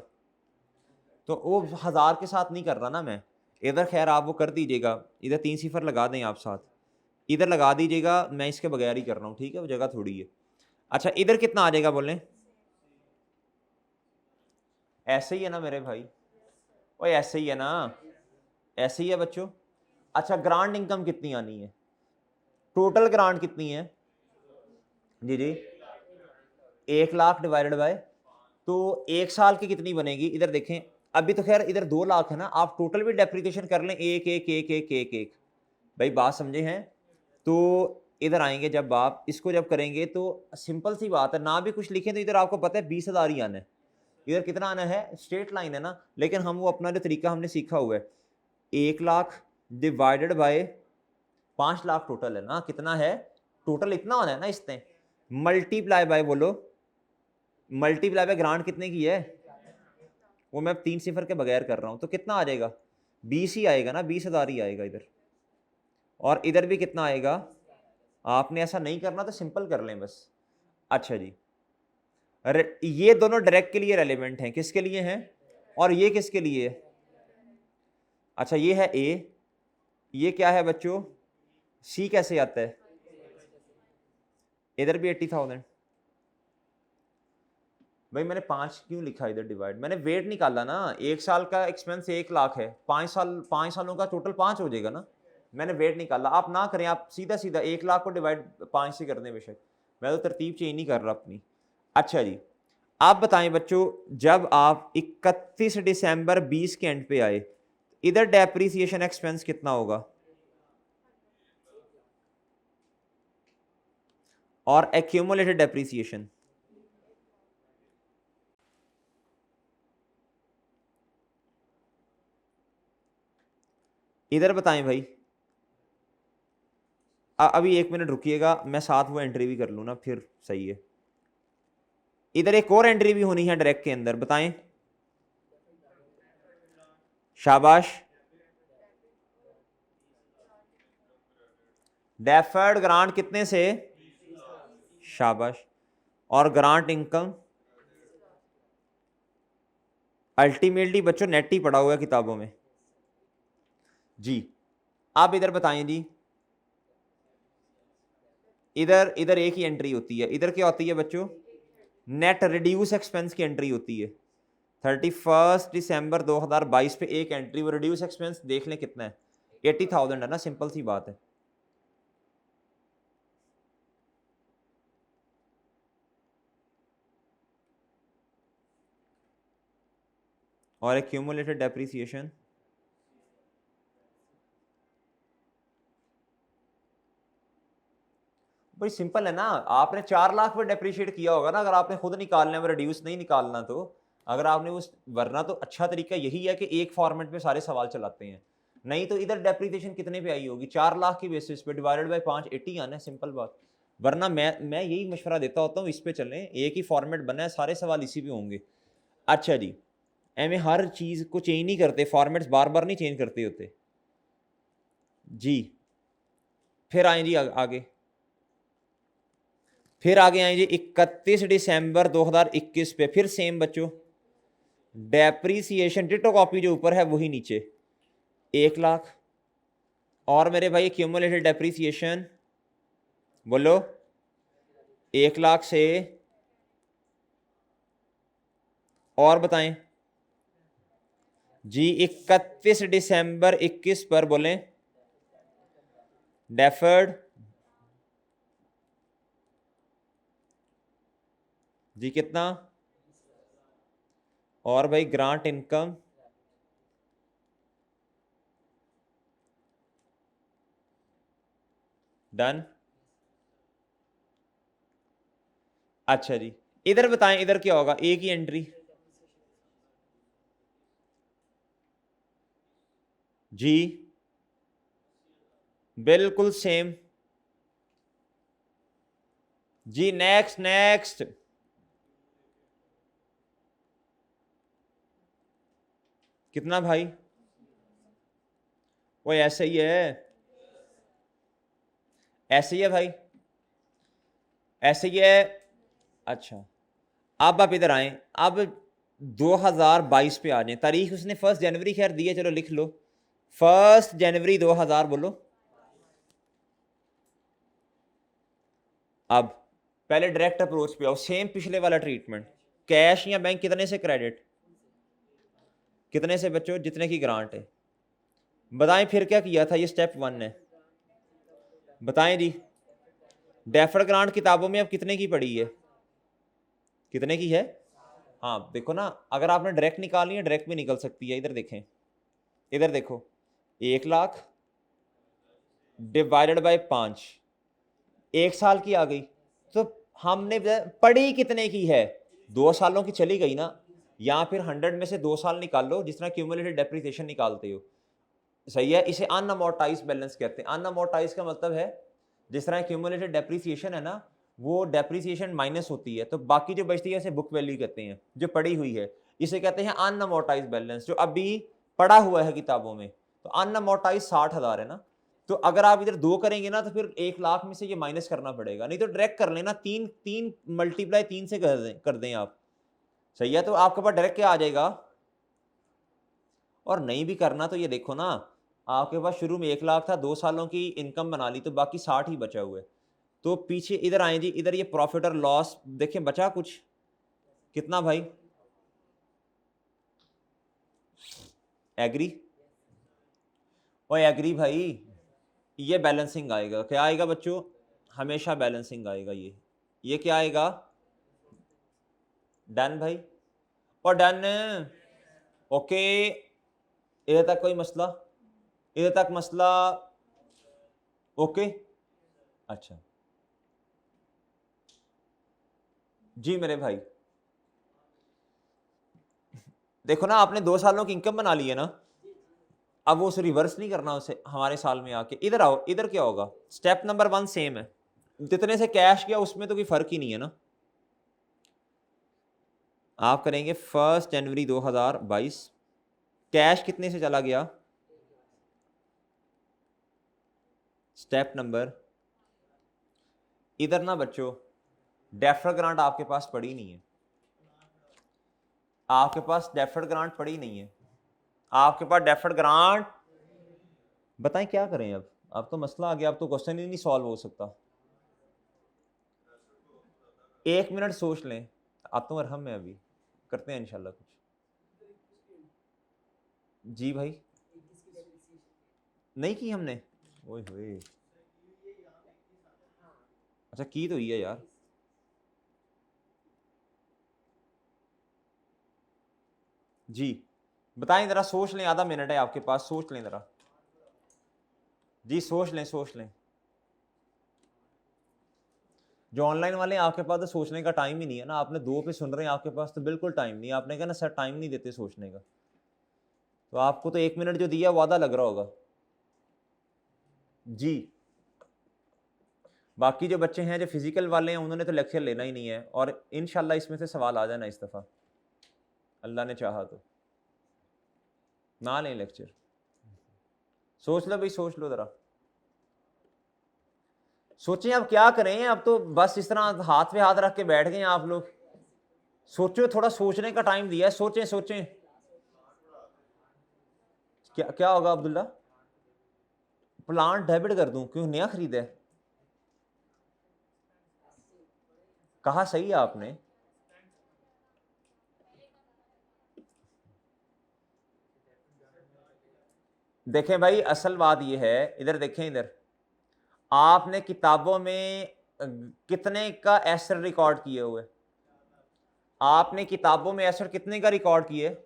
[SPEAKER 1] तो वो 1000 के साथ नहीं कर रहा ना मैं, इधर खैर आप वो कर दीजिएगा, इधर 3 सिफर लगा दें आप साथ, इधर लगा दीजिएगा, मैं इसके बगैर ही कर रहा हूँ, ठीक है, वो जगह थोड़ी है। अच्छा इधर कितना आ जाएगा बोलें, ऐसे ही है ना मेरे भाई, ओए ऐसे ही है ना, ऐसे ही है बच्चों। अच्छा ग्रांट इनकम कितनी आनी है, टोटल ग्रांट कितनी है, जी जी 1 लाख डिवाइडेड बाय, तो 1 साल की कितनी बनेगी, इधर देखें। अभी तो खैर इधर 2 लाख है ना, आप टोटल भी डेप्रिसिएशन कर लें, एक एक एक एक एक एक, भाई बात समझे हैं। तो इधर आएंगे जब आप इसको जब करेंगे तो सिंपल सी बात है, ना भी कुछ लिखें तो इधर आपको पता है 20,000 ही आना है। इधर कितना आना है, स्ट्रेट लाइन है ना, लेकिन हम वो अपना जो तरीका हमने सीखा हुआ है, 1 lakh divided by 5 lakh total है ना, कितना है टोटल, इतना होना है ना इसने, मल्टीप्लाई बाय बोलो, मल्टीप्लाई बाय ग्रांट कितने की है, वो मैं 3 सिफर के बगैर कर रहा हूं, तो कितना आ जाएगा, 20 ही आएगा ना, 20,000 ही आएगा इधर। और इधर भी कितना आएगा, आपने ऐसा नहीं करना तो सिंपल कर लें बस। अच्छा जी, ये दोनों डायरेक्ट के लिए रेलिवेंट हैं, किसके लिए हैं, और ये किसके लिए है, अच्छा ये है ए, ये क्या है बच्चों, सी कैसे आता है, इधर भी 80,000। भाई मैंने 5 क्यों लिखा इधर डिवाइड, मैंने वेट निकाला ना, 1 साल का एक्सपेंस 1 लाख है, 5 सालों का टोटल 5 हो जाएगा ना, मैंने वेट निकाला, आप ना करें, आप सीधा सीधा 1 लाख को डिवाइड 5 से कर दें बेशक, मैं तो तरतीब चेंज नहीं कर रहा अपनी। अच्छा जी, आप बताएं बच्चों, जब आप 31 दिसंबर 20 के एंड पे आए, इधर डेप्रीसिएशन एक्सपेंस कितना होगा, और एक्यूमुलेटेड डेप्रीसिएशन, इधर बताएं भाई। अभी 1 मिनट रुकिएगा, मैं साथ वो एंट्री भी कर लूँ ना, फिर सही है। इधर एक और एंट्री भी होनी है डायरेक्ट के अंदर, बताएं शाबाश, डेफर्ड ग्रांट कितने से, शाबाश, और ग्रांट इनकम, अल्टीमेटली बच्चों नेट ही पड़ा हुआ है किताबों में। जी आप इधर बताएं जी, इधर इधर एक ही एंट्री होती है, इधर क्या होती है बच्चों, नेट रिड्यूस एक्सपेंस की एंट्री होती है। 31 दिसंबर 2022 पे एक एंट्री, वो रिड्यूस एक्सपेंस देख लें कितना है, 80,000 है ना, सिंपल सी बात है। और एक्यूमुलेटेड डेप्रिसिएशन भाई सिंपल है ना, आपने 4 लाख पे डेप्रिशिएट किया होगा ना, अगर आपने खुद निकालना है, रिड्यूस नहीं निकालना तो, अगर आपने उस, वरना तो अच्छा तरीका यही है कि एक फॉर्मेट में सारे सवाल चलाते हैं, नहीं तो इधर डेप्रिसिएशन कितने पे आई होगी, 4 लाख की बेसिस पे डिवाइडेड बाय 5, 80 आना है, सिंपल बात। वरना मैं यही मशवरा देता होता हूँ, इस पे चलें, एक ही फॉर्मेट बना है, सारे सवाल इसी पे होंगे। अच्छा जी, एम हर चीज़ को चेंज नहीं करते, फॉर्मेट्स बार बार नहीं चेंज करते होते जी। फिर आए जी आगे, फिर आगे आए जी 31 दिसंबर 2021 पे, फिर सेम बच्चों, डेप्रीसिएशन डिटो कॉपी जो ऊपर है वही नीचे, 1 लाख। और मेरे भाई क्यूमुलेटेड डेप्रीसिएशन बोलो, 1 लाख से, और बताएं जी, 31 दिसंबर 21 पर बोलें डेफर्ड जी कितना, और भाई ग्रांट इनकम डन। अच्छा जी, इधर बताएं, इधर क्या होगा, एक ही एंट्री जी, बिल्कुल सेम जी। नेक्स्ट नेक्स्ट, कितना भाई, वो ऐसे ही है, ऐसे ही है भाई, ऐसे ही है। अच्छा, अब आप इधर आए, अब 2022 पे आ जाए, तारीख उसने 1 जनवरी खैर दी है, चलो लिख लो, 1 जनवरी 2000 बोलो। अब पहले डायरेक्ट अप्रोच पे आओ, सेम पिछले वाला ट्रीटमेंट, कैश या बैंक, कितने से क्रेडिट, कितने से बच्चों, जितने की ग्रांट है। बताएं फिर क्या किया था, ये स्टेप 1 है, बताएं जी। डेफर्ड ग्रांट किताबों में अब कितने की पड़ी है, कितने की है, हाँ देखो ना, अगर आपने डायरेक्ट निकालनी है डायरेक्ट भी निकल सकती है, इधर देखें, इधर देखो, 1 लाख डिवाइडेड बाय 5, 1 साल की आ गई, तो हमने पड़ी कितने की है, 2 सालों की चली गई ना, या फिर 100 में से 2 साल निकाल लो, जिस तरह क्यूमुलेटेड डेप्रिसिएशन निकालते हो, सही है, इसे अनअमोर्टाइज बैलेंस कहते हैं। अनअमोर्टाइज का मतलब है, जिस तरह क्यूमुलेटेड डेप्रिसिएशन है ना, वो डेप्रिसिएशन माइनस होती है, तो बाकी जो बचती है इसे बुक वैल्यू कहते हैं, जो पड़ी हुई है, इसे कहते हैं अनअमोर्टाइज बैलेंस, जो अभी पड़ा हुआ है किताबों में, तो अनअमोर्टाइज 60,000 है ना, तो अगर आप इधर 2 करेंगे ना, तो फिर 1 लाख में से ये माइनस करना पड़ेगा, नहीं तो डायरेक्ट कर लेना, 3 3 मल्टीप्लाई 3 से कर दें आप, सही है, तो आपके पास डायरेक्ट क्या आ जाएगा। और नहीं भी करना तो ये देखो ना, आपके पास शुरू में 1 लाख था, 2 सालों की इनकम बना ली, तो बाकी 60 ही बचा हुआ है। तो पीछे इधर आए जी, इधर ये प्रॉफिट और लॉस देखें, बचा कुछ, कितना भाई, एग्री, और एग्री भाई, ये बैलेंसिंग आएगा, क्या आएगा बच्चों, हमेशा बैलेंसिंग आएगा, ये क्या आएगा, डन भाई, और डन, ओके, इधर तक कोई मसला, इधर तक मसला, ओके। अच्छा जी मेरे भाई, देखो ना, आपने 2 सालों की इनकम बना ली है ना, अब वो उसे रिवर्स नहीं करना, उसे हमारे साल में आके, इधर आओ, इधर क्या होगा, स्टेप नंबर 1 सेम है, जितने से कैश गया उसमें तो कोई फर्क ही नहीं है ना, आप करेंगे 1 जनवरी 2022, कैश कितने से चला गया, स्टेप नंबर, इधर ना बच्चों, डेफर्ड ग्रांट आपके पास पड़ी नहीं है, आपके पास डेफर्ड ग्रांट पड़ी नहीं है, आपके पास डेफर्ड ग्रांट, बताएं क्या करें अब तो मसला आ गया, अब तो क्वेश्चन ही नहीं सॉल्व हो सकता, 1 मिनट सोच लें, आता हूँ अरहम में, अभी करते हैं इंशाल्लाह कुछ, जी भाई, नहीं की हमने, ओए होए, अच्छा की तो ही है यार, जी बताएं जरा, सोच लें, आधा मिनट है आपके पास, सोच लें जरा जी, सोच लें सोच लें। जो ऑनलाइन वाले हैं आपके पास तो सोचने का टाइम ही नहीं है ना, आपने 2 पे सुन रहे हैं, आपके पास तो बिल्कुल टाइम नहीं है। आपने कहा ना सर टाइम नहीं देते सोचने का, तो आपको तो 1 मिनट जो दिया वो आधा लग रहा होगा जी। बाकी जो बच्चे हैं जो फिजिकल वाले हैं उन्होंने तो लेक्चर लेना ही नहीं है, और इंशाल्लाह इसमें से सवाल आ जाना इस दफ़ा, अल्लाह ने चाहा तो ना लें लेक्चर। सोच लो भाई, सोच लो ज़रा, सोचें अब क्या करें। अब तो बस इस तरह हाथ पे हाथ रख के बैठ गए हैं आप लोग। सोचो, थोड़ा सोचने का टाइम दिया है, सोचें सोचें। क्या क्या होगा अब्दुल्ला? प्लांट डेबिट कर दूं? क्यों, नया खरीदा है? कहा सही है आपने। देखें भाई, असल बात यह है, इधर देखें, इधर आपने किताबों में कितने का एसेट रिकॉर्ड किए हुए? आपने किताबों में एसेट कितने का रिकॉर्ड किए?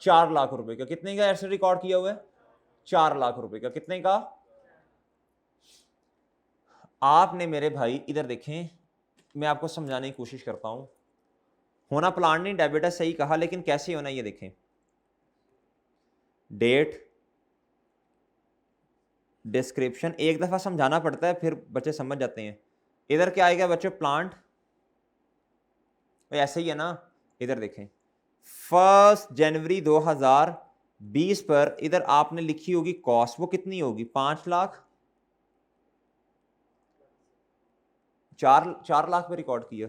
[SPEAKER 1] 4 लाख रुपए का। कितने का एसेट रिकॉर्ड किया हुआ है? 4 लाख रुपए का। कितने का? आपने मेरे भाई इधर देखें, मैं आपको समझाने की कोशिश करता हूं। होना प्लान नहीं डेबिट है, सही कहा, लेकिन कैसे होना ये देखें। डेट, डिस्क्रिप्शन, एक दफा समझाना पड़ता है फिर बच्चे समझ जाते हैं। इधर क्या आएगा बच्चों? प्लांट, ऐसे ही है ना। इधर देखें, 1 जनवरी 2020 पर इधर आपने लिखी होगी कॉस्ट, वो कितनी होगी? 5 लाख। 4 लाख पे रिकॉर्ड किया।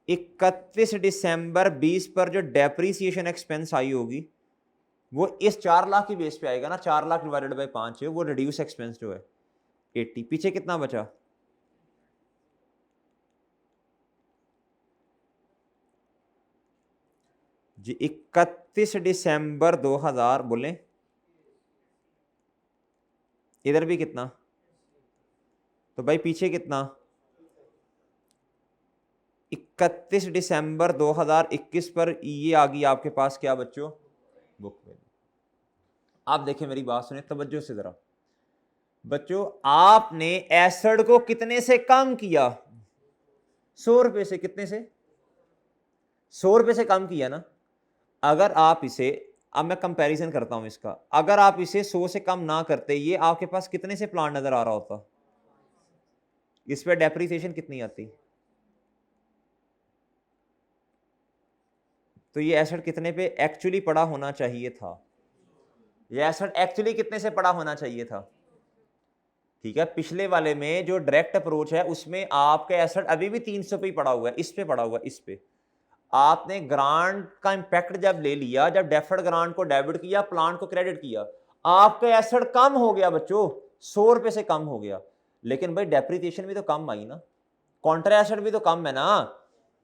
[SPEAKER 1] 31 दिसंबर 20 पर जो डेप्रीसिएशन एक्सपेंस आई होगी वो इस 4 लाख की बेस पे आएगा ना। 4 लाख डिवाइडेड बाई 5 है, वो रिड्यूस एक्सपेंस जो है 80। पीछे कितना बचा? जी 31 दिसंबर 2000 बोलें। इधर भी कितना? तो भाई पीछे कितना? 31 दिसंबर 2021 पर ये आ गई आपके पास क्या बच्चों? Book value. आप देखें, मेरी बात सुने तवज्जो से जरा बच्चों, आपने एसेट को कितने से कम किया? 100 रुपए से। कितने से? 100 रुपए से कम किया ना। अगर आप इसे, अब मैं कंपैरिजन करता हूं इसका, अगर आप इसे 100 से कम ना करते, ये आपके पास कितने से प्लान नजर आ रहा होता? इस पे डेप्रिसिएशन कितनी आती? तो ये एसेट कितने पे एक्चुअली पड़ा होना चाहिए था? ये एसेट एक्चुअली कितने से पड़ा होना चाहिए था? ठीक है, पिछले वाले में जो डायरेक्ट अप्रोच है उसमें आपका एसेट अभी भी 300 पे ही पड़ा हुआ है, इस पे पड़ा हुआ है, इस पे। आपने ग्रांट का इंपैक्ट जब ले लिया, जब डेफर्ड ग्रांट को डेबिट किया, प्लांट को क्रेडिट किया, आपका एसेट कम हो गया बच्चों, 100 रुपए से कम हो गया। लेकिन भाई डेप्रिसिएशन भी तो कम आई ना, कॉन्ट्रा एसेट भी तो कम है ना।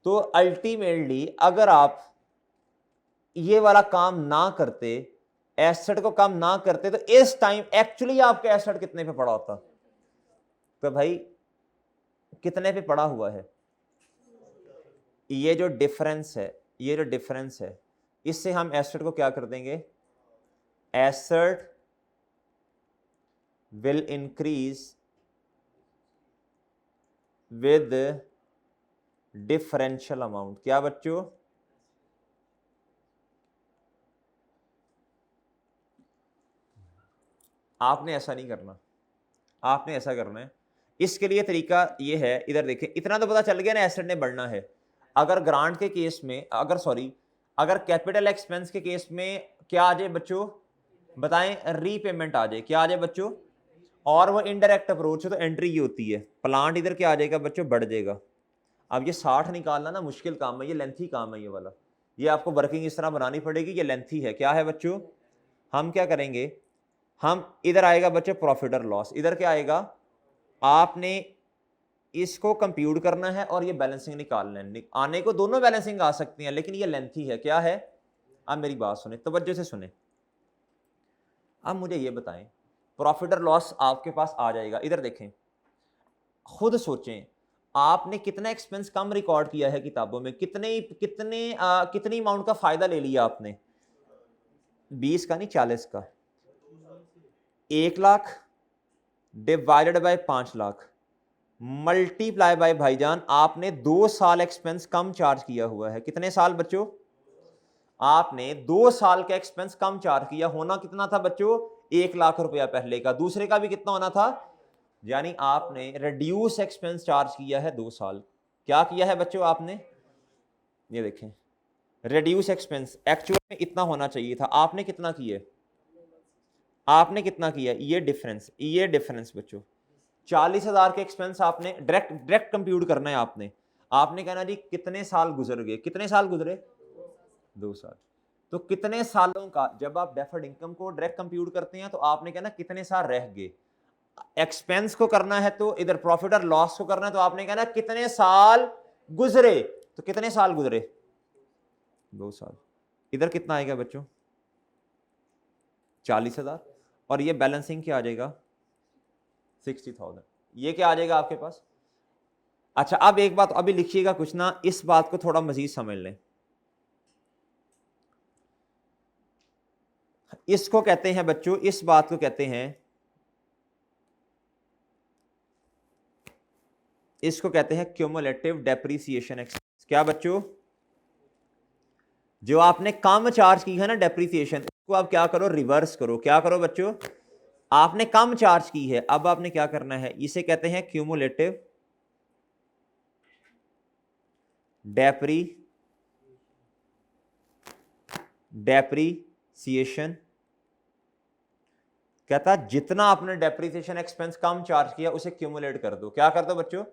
[SPEAKER 1] तो अल्टीमेटली अगर आप ये वाला काम ना करते, एसेट को कम ना करते, तो इस टाइम एक्चुअली आपका एसेट कितने पे पड़ा होता? तो भाई कितने पे पड़ा हुआ है? ये जो डिफरेंस है, ये जो डिफरेंस है, इससे हम एसेट को क्या कर देंगे? Asset will increase with differential amount. क्या बच्चों? आपने ऐसा नहीं करना, आपने ऐसा करना है। इसके लिए तरीका ये है, इधर देखें, इतना तो पता चल गया ना एसेट ने बढ़ना है। अगर ग्रांट के केस में, अगर कैपिटल एक्सपेंस के केस में क्या आ जाए बच्चों? बताएं, रीपेमेंट आ जाए। क्या आ जाए बच्चों? और वो इनडायरेक्ट अप्रोच है तो एंट्री ये होती है, प्लांट इधर क्या आ जाएगा बच्चों? बढ़ जाएगा। अब ये 60 निकालना ना मुश्किल काम है, ये लेंथी काम है ये वाला। ये आपको वर्किंग इस तरह बनानी पड़ेगी, ये लेंथी है। क्या है बच्चों? हम क्या करेंगे, हम इधर आएगा बच्चों प्रॉफिट और लॉस, इधर क्या आएगा? आपने इसको कंप्यूट करना है और ये बैलेंसिंग निकालना है। आने को दोनों बैलेंसिंग आ सकती हैं, लेकिन ये लेंथी है। क्या है? अब मेरी बात सुने, तवज्जो से सुने। अब मुझे ये बताएं, प्रॉफिट और लॉस आपके पास आ जाएगा, इधर देखें, खुद सोचें, आपने कितना एक्सपेंस कम रिकॉर्ड किया है किताबों में? कितने कितने कितनी अमाउंट का फायदा ले लिया आपने? 20 का नहीं 40 का, 1 lakh divided by 5 lakh multiply by भाईजान आपने 2 साल एक्सपेंस कम चार्ज किया हुआ है। कितने साल बच्चों? आपने 2 साल का एक्सपेंस कम चार्ज किया। होना कितना था बच्चों? 1 लाख रुपया पहले का, दूसरे का भी कितना होना था? यानी आपने रिड्यूस एक्सपेंस चार्ज किया है 2 साल। क्या किया है बच्चों आपने? ये देखें, रिड्यूस एक्सपेंस एक्चुअल में इतना होना चाहिए था, आपने कितना किया? आपने कितना किया? ये डिफरेंस बच्चों 40,000 के एक्सपेंस आपने डायरेक्ट कंप्यूट करना है। आपने कहना जी कितने साल गुजर गए, कितने साल गुजरे? 2 साल। तो कितने सालों का, जब आप डेफर्ड इनकम को डायरेक्ट कंप्यूट करते हैं तो आपने कहना कितने साल रह गए। एक्सपेंस को करना है तो इधर प्रॉफिट और लॉस को करना है तो आपने कहना कितने साल गुजरे। तो कितने साल गुजरे? 2 साल। इधर कितना आएगा बच्चों? 40,000। और ये बैलेंसिंग क्या आ जाएगा? 60,000। ये क्या आ जाएगा आपके पास? अच्छा, अब एक बात अभी लिखिएगा कुछ ना, इस बात को थोड़ा मजीद समझ लें। इसको कहते हैं बच्चों, इस बात को कहते हैं, इसको कहते हैं क्यूमुलेटिव डेप्रिसिएशन एक्सपेंस। क्या बच्चों? जो आपने कम चार्ज की है ना डेप्रिसिएशन, उसको आप क्या करो? रिवर्स करो। क्या करो बच्चों? आपने कम चार्ज की है, अब आपने क्या करना है? इसे कहते हैं क्यूमुलेटिव डेप्रीसिएशन। कहता जितना आपने डेप्रीसिएशन एक्सपेंस कम चार्ज किया उसे क्यूमुलेट कर दो। क्या कर दो बच्चों?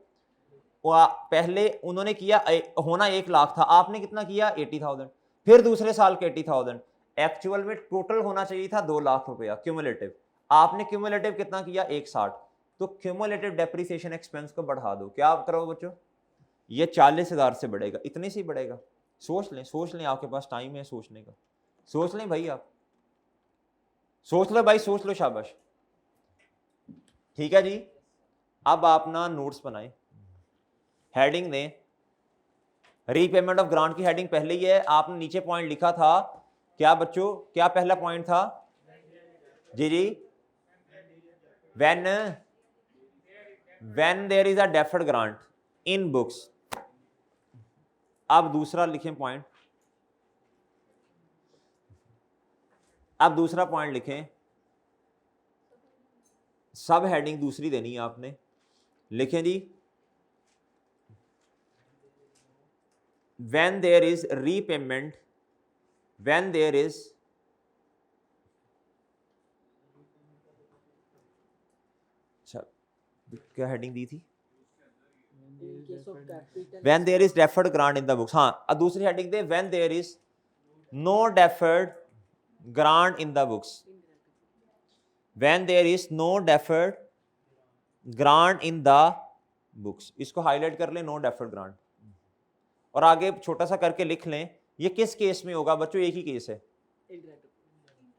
[SPEAKER 1] पहले उन्होंने किया होना 1 लाख था, आपने कितना किया? 80,000। फिर दूसरे साल के 80,000। एक्चुअल में टोटल होना चाहिए था 2 लाख रुपया क्यूमुलेटिव। आपने क्यूमुलेटिव कितना किया? 160। तो क्यूमुलेटिव डेप्रीसिएशन एक्सपेंस को बढ़ा दो। क्या करो बच्चों? ये 40,000 से बढ़ेगा, इतने से ही बढ़ेगा। सोच लें, आपके पास टाइम है सोचने का। सोच लें भाई, आप सोच लो भाई, सोच लो, शाबाश। ठीक है जी, अब आप ना नोट्स बनाएं, हेडिंग दें। रीपेमेंट ऑफ ग्रांट की हेडिंग पहले ही है, आपने नीचे पॉइंट लिखा था। क्या बच्चों, क्या पहला पॉइंट था? जी, when there is a deferred grant in books. अब दूसरा लिखें पॉइंट, अब दूसरा पॉइंट लिखें, सब हेडिंग दूसरी देनी है आपने। लिखें जी, when there is repayment, when there is अच्छा क्या हेडिंग दी थी? when there is deferred grant in the books। हाँ, अब दूसरी heading they, when there is no deferred grant in the books, when there is no deferred grant in the books। इसको highlight कर लें, no deferred grant, और आगे छोटा सा करके लिख लें। ये किस केस में होगा बच्चों? एक ही केस है,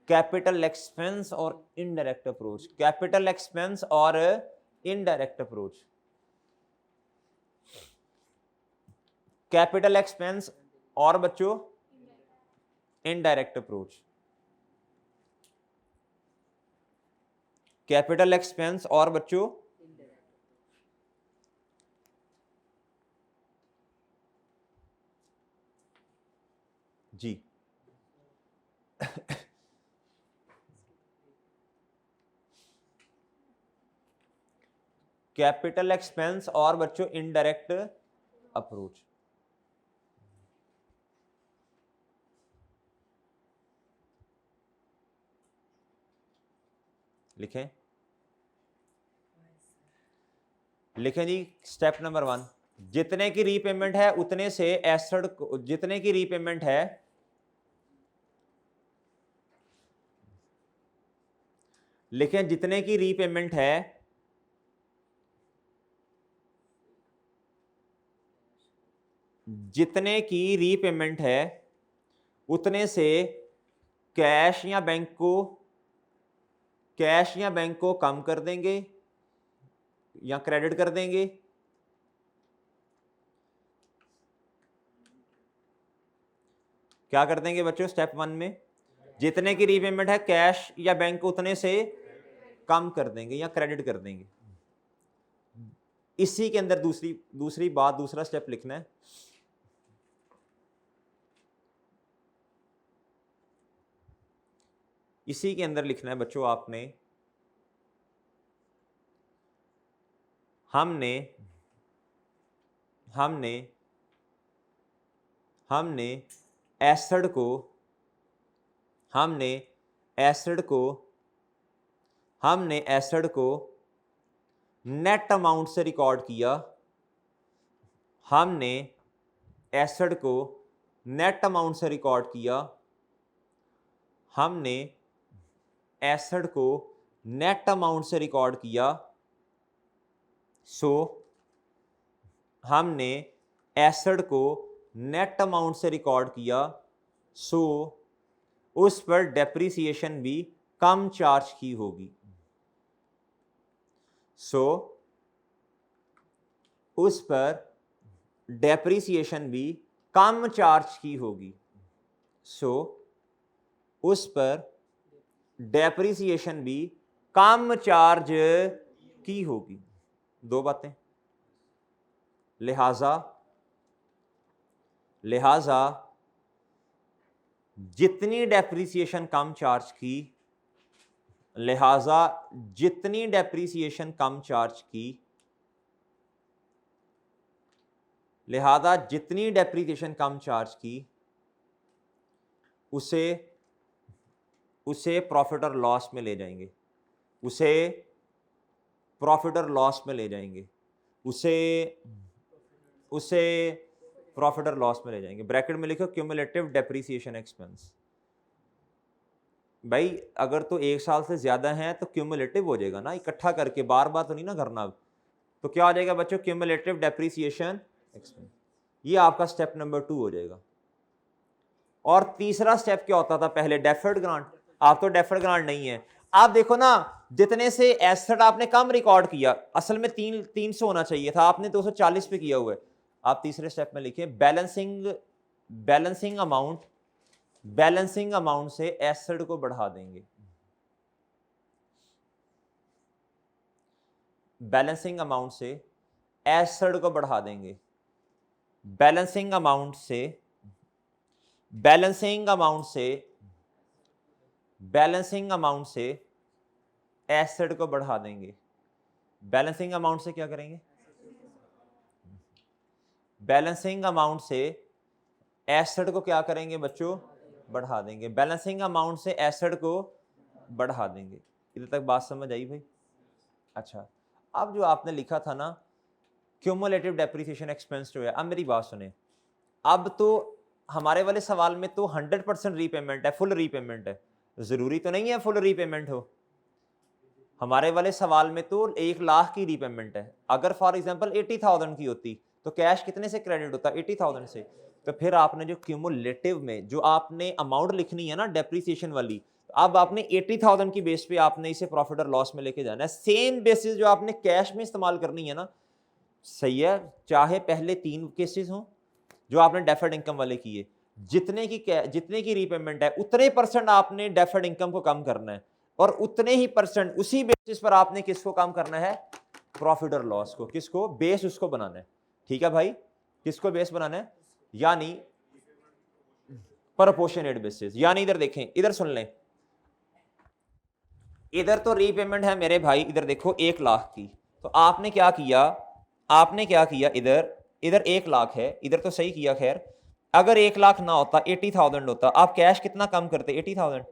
[SPEAKER 1] कैपिटल एक्सपेंस और इनडायरेक्ट अप्रोच। कैपिटल एक्सपेंस और इनडायरेक्ट अप्रोच, कैपिटल एक्सपेंस और बच्चों इनडायरेक्ट अप्रोच, कैपिटल एक्सपेंस और बच्चों जी कैपिटल एक्सपेंस और बच्चों इनडायरेक्ट अप्रोच। लिखें, लिखें जी। स्टेप नंबर 1, जितने की रीपेमेंट है उतने से एसेट, जितने की रीपेमेंट है लिखें, जितने की रीपेमेंट है जितने की रीपेमेंट है उतने से कैश या बैंक को कम कर देंगे या क्रेडिट कर देंगे। क्या कर देंगे बच्चों स्टेप 1 में? जितने की रीपेमेंट है कैश या बैंक उतने से कम कर देंगे या क्रेडिट कर देंगे। इसी के अंदर दूसरी बात, दूसरा स्टेप लिखना है। इसी के अंदर लिखना है बच्चों आपने, हमने एसिड को नेट अमाउंट से रिकॉर्ड किया। हमने एसिड को नेट अमाउंट से रिकॉर्ड किया। हमने एसिड को नेट अमाउंट से रिकॉर्ड किया। सो हमने एसिड को नेट अमाउंट से रिकॉर्ड किया, सो उस पर डेप्रिसिएशन भी कम चार्ज की होगी। सो उस पर डेप्रिसिएशन भी कम चार्ज की होगी। सो उस पर डेप्रिसिएशन भी कम चार्ज की होगी। दो बातें, लिहाजा जितनी डेप्रिसिएशन कम चार्ज की, लिहाजा जितनी डेप्रिसिएशन कम चार्ज की, लिहाजा जितनी डेप्रिसिएशन कम चार्ज की, उसे प्रॉफिट और लॉस में ले जाएंगे। उसे प्रॉफिट और लॉस में ले जाएंगे। उसे प्रॉफिट और लॉस में ले जाएंगे। ब्रैकेट में लिखो क्यूमुलेटिव डेप्रिसिएशन एक्सपेंस। भाई अगर तो एक साल से ज्यादा है तो क्यूमुलेटिव हो जाएगा ना, इकट्ठा करके बार बार तो नहीं ना करना। तो क्या हो जाएगा बच्चों, क्यूमुलेटिव डेप्रिसिएशन एक्सपेंस। ये आपका स्टेप नंबर 2 हो जाएगा। और तीसरा स्टेप क्या होता था पहले, डेफर्ड ग्रांट। आप तो डेफर्ड ग्रांट नहीं है। आप देखो ना, जितने से एसेट आपने कम रिकॉर्ड किया, असल में 300 होना चाहिए था, आपने 240 पे किया हुआ है। आप तीसरे स्टेप में लिखिए बैलेंसिंग अमाउंट से एसेट को बढ़ा देंगे। बैलेंसिंग अमाउंट से एसेट को बढ़ा देंगे। बैलेंसिंग अमाउंट से एसेट को बढ़ा देंगे। बैलेंसिंग अमाउंट से क्या करेंगे, बैलेंसिंग अमाउंट से एसेट को क्या करेंगे बच्चों, बढ़ा देंगे। बैलेंसिंग अमाउंट से एसेट को बढ़ा देंगे। इधर तक बात समझ आई भाई? अच्छा, अब जो आपने लिखा था ना क्यूमुलेटिव डेप्रिसिएशन एक्सपेंस जो है, अब मेरी बात सुने। अब तो हमारे वाले सवाल में तो 100% रीपेमेंट है, फुल रीपेमेंट है। जरूरी तो नहीं है फुल रीपेमेंट हो। हमारे वाले सवाल में तो 1 लाख की रीपेमेंट है। अगर फॉर एग्जांपल 80,000 की होती तो कैश कितने से क्रेडिट होता, 80,000 से। तो फिर आपने जो क्यूमुलेटिव में जो आपने अमाउंट लिखनी है ना डेप्रिसिएशन वाली, अब आपने 80,000 की बेस पे आपने इसे प्रॉफिट और लॉस में लेके जाना है। सेम बेसिस जो आपने कैश में इस्तेमाल करनी है ना, सही है, चाहे पहले 3 केसेस हों जो आपने डेफर्ड इनकम वाले किए, जितने की रीपेमेंट है उतने % आपने डेफर्ड इनकम को कम करना है, और उतने ही % उसी बेसिस पर आपने किसको कम करना है, प्रॉफिट और लॉस को। किसको बेस उसको बनाना है। ठीक है भाई, किसको बेस बनाना है, यानी प्रोपोर्शनेट बेसिस। यानी इधर देखें, इधर सुन लें, इधर तो रीपेमेंट है मेरे भाई, इधर देखो 1 लाख की। तो आपने क्या किया, इधर 1 लाख है, इधर तो सही किया। खैर अगर 1 लाख ना होता, 80,000 होता, आप कैश कितना कम करते, 80,000,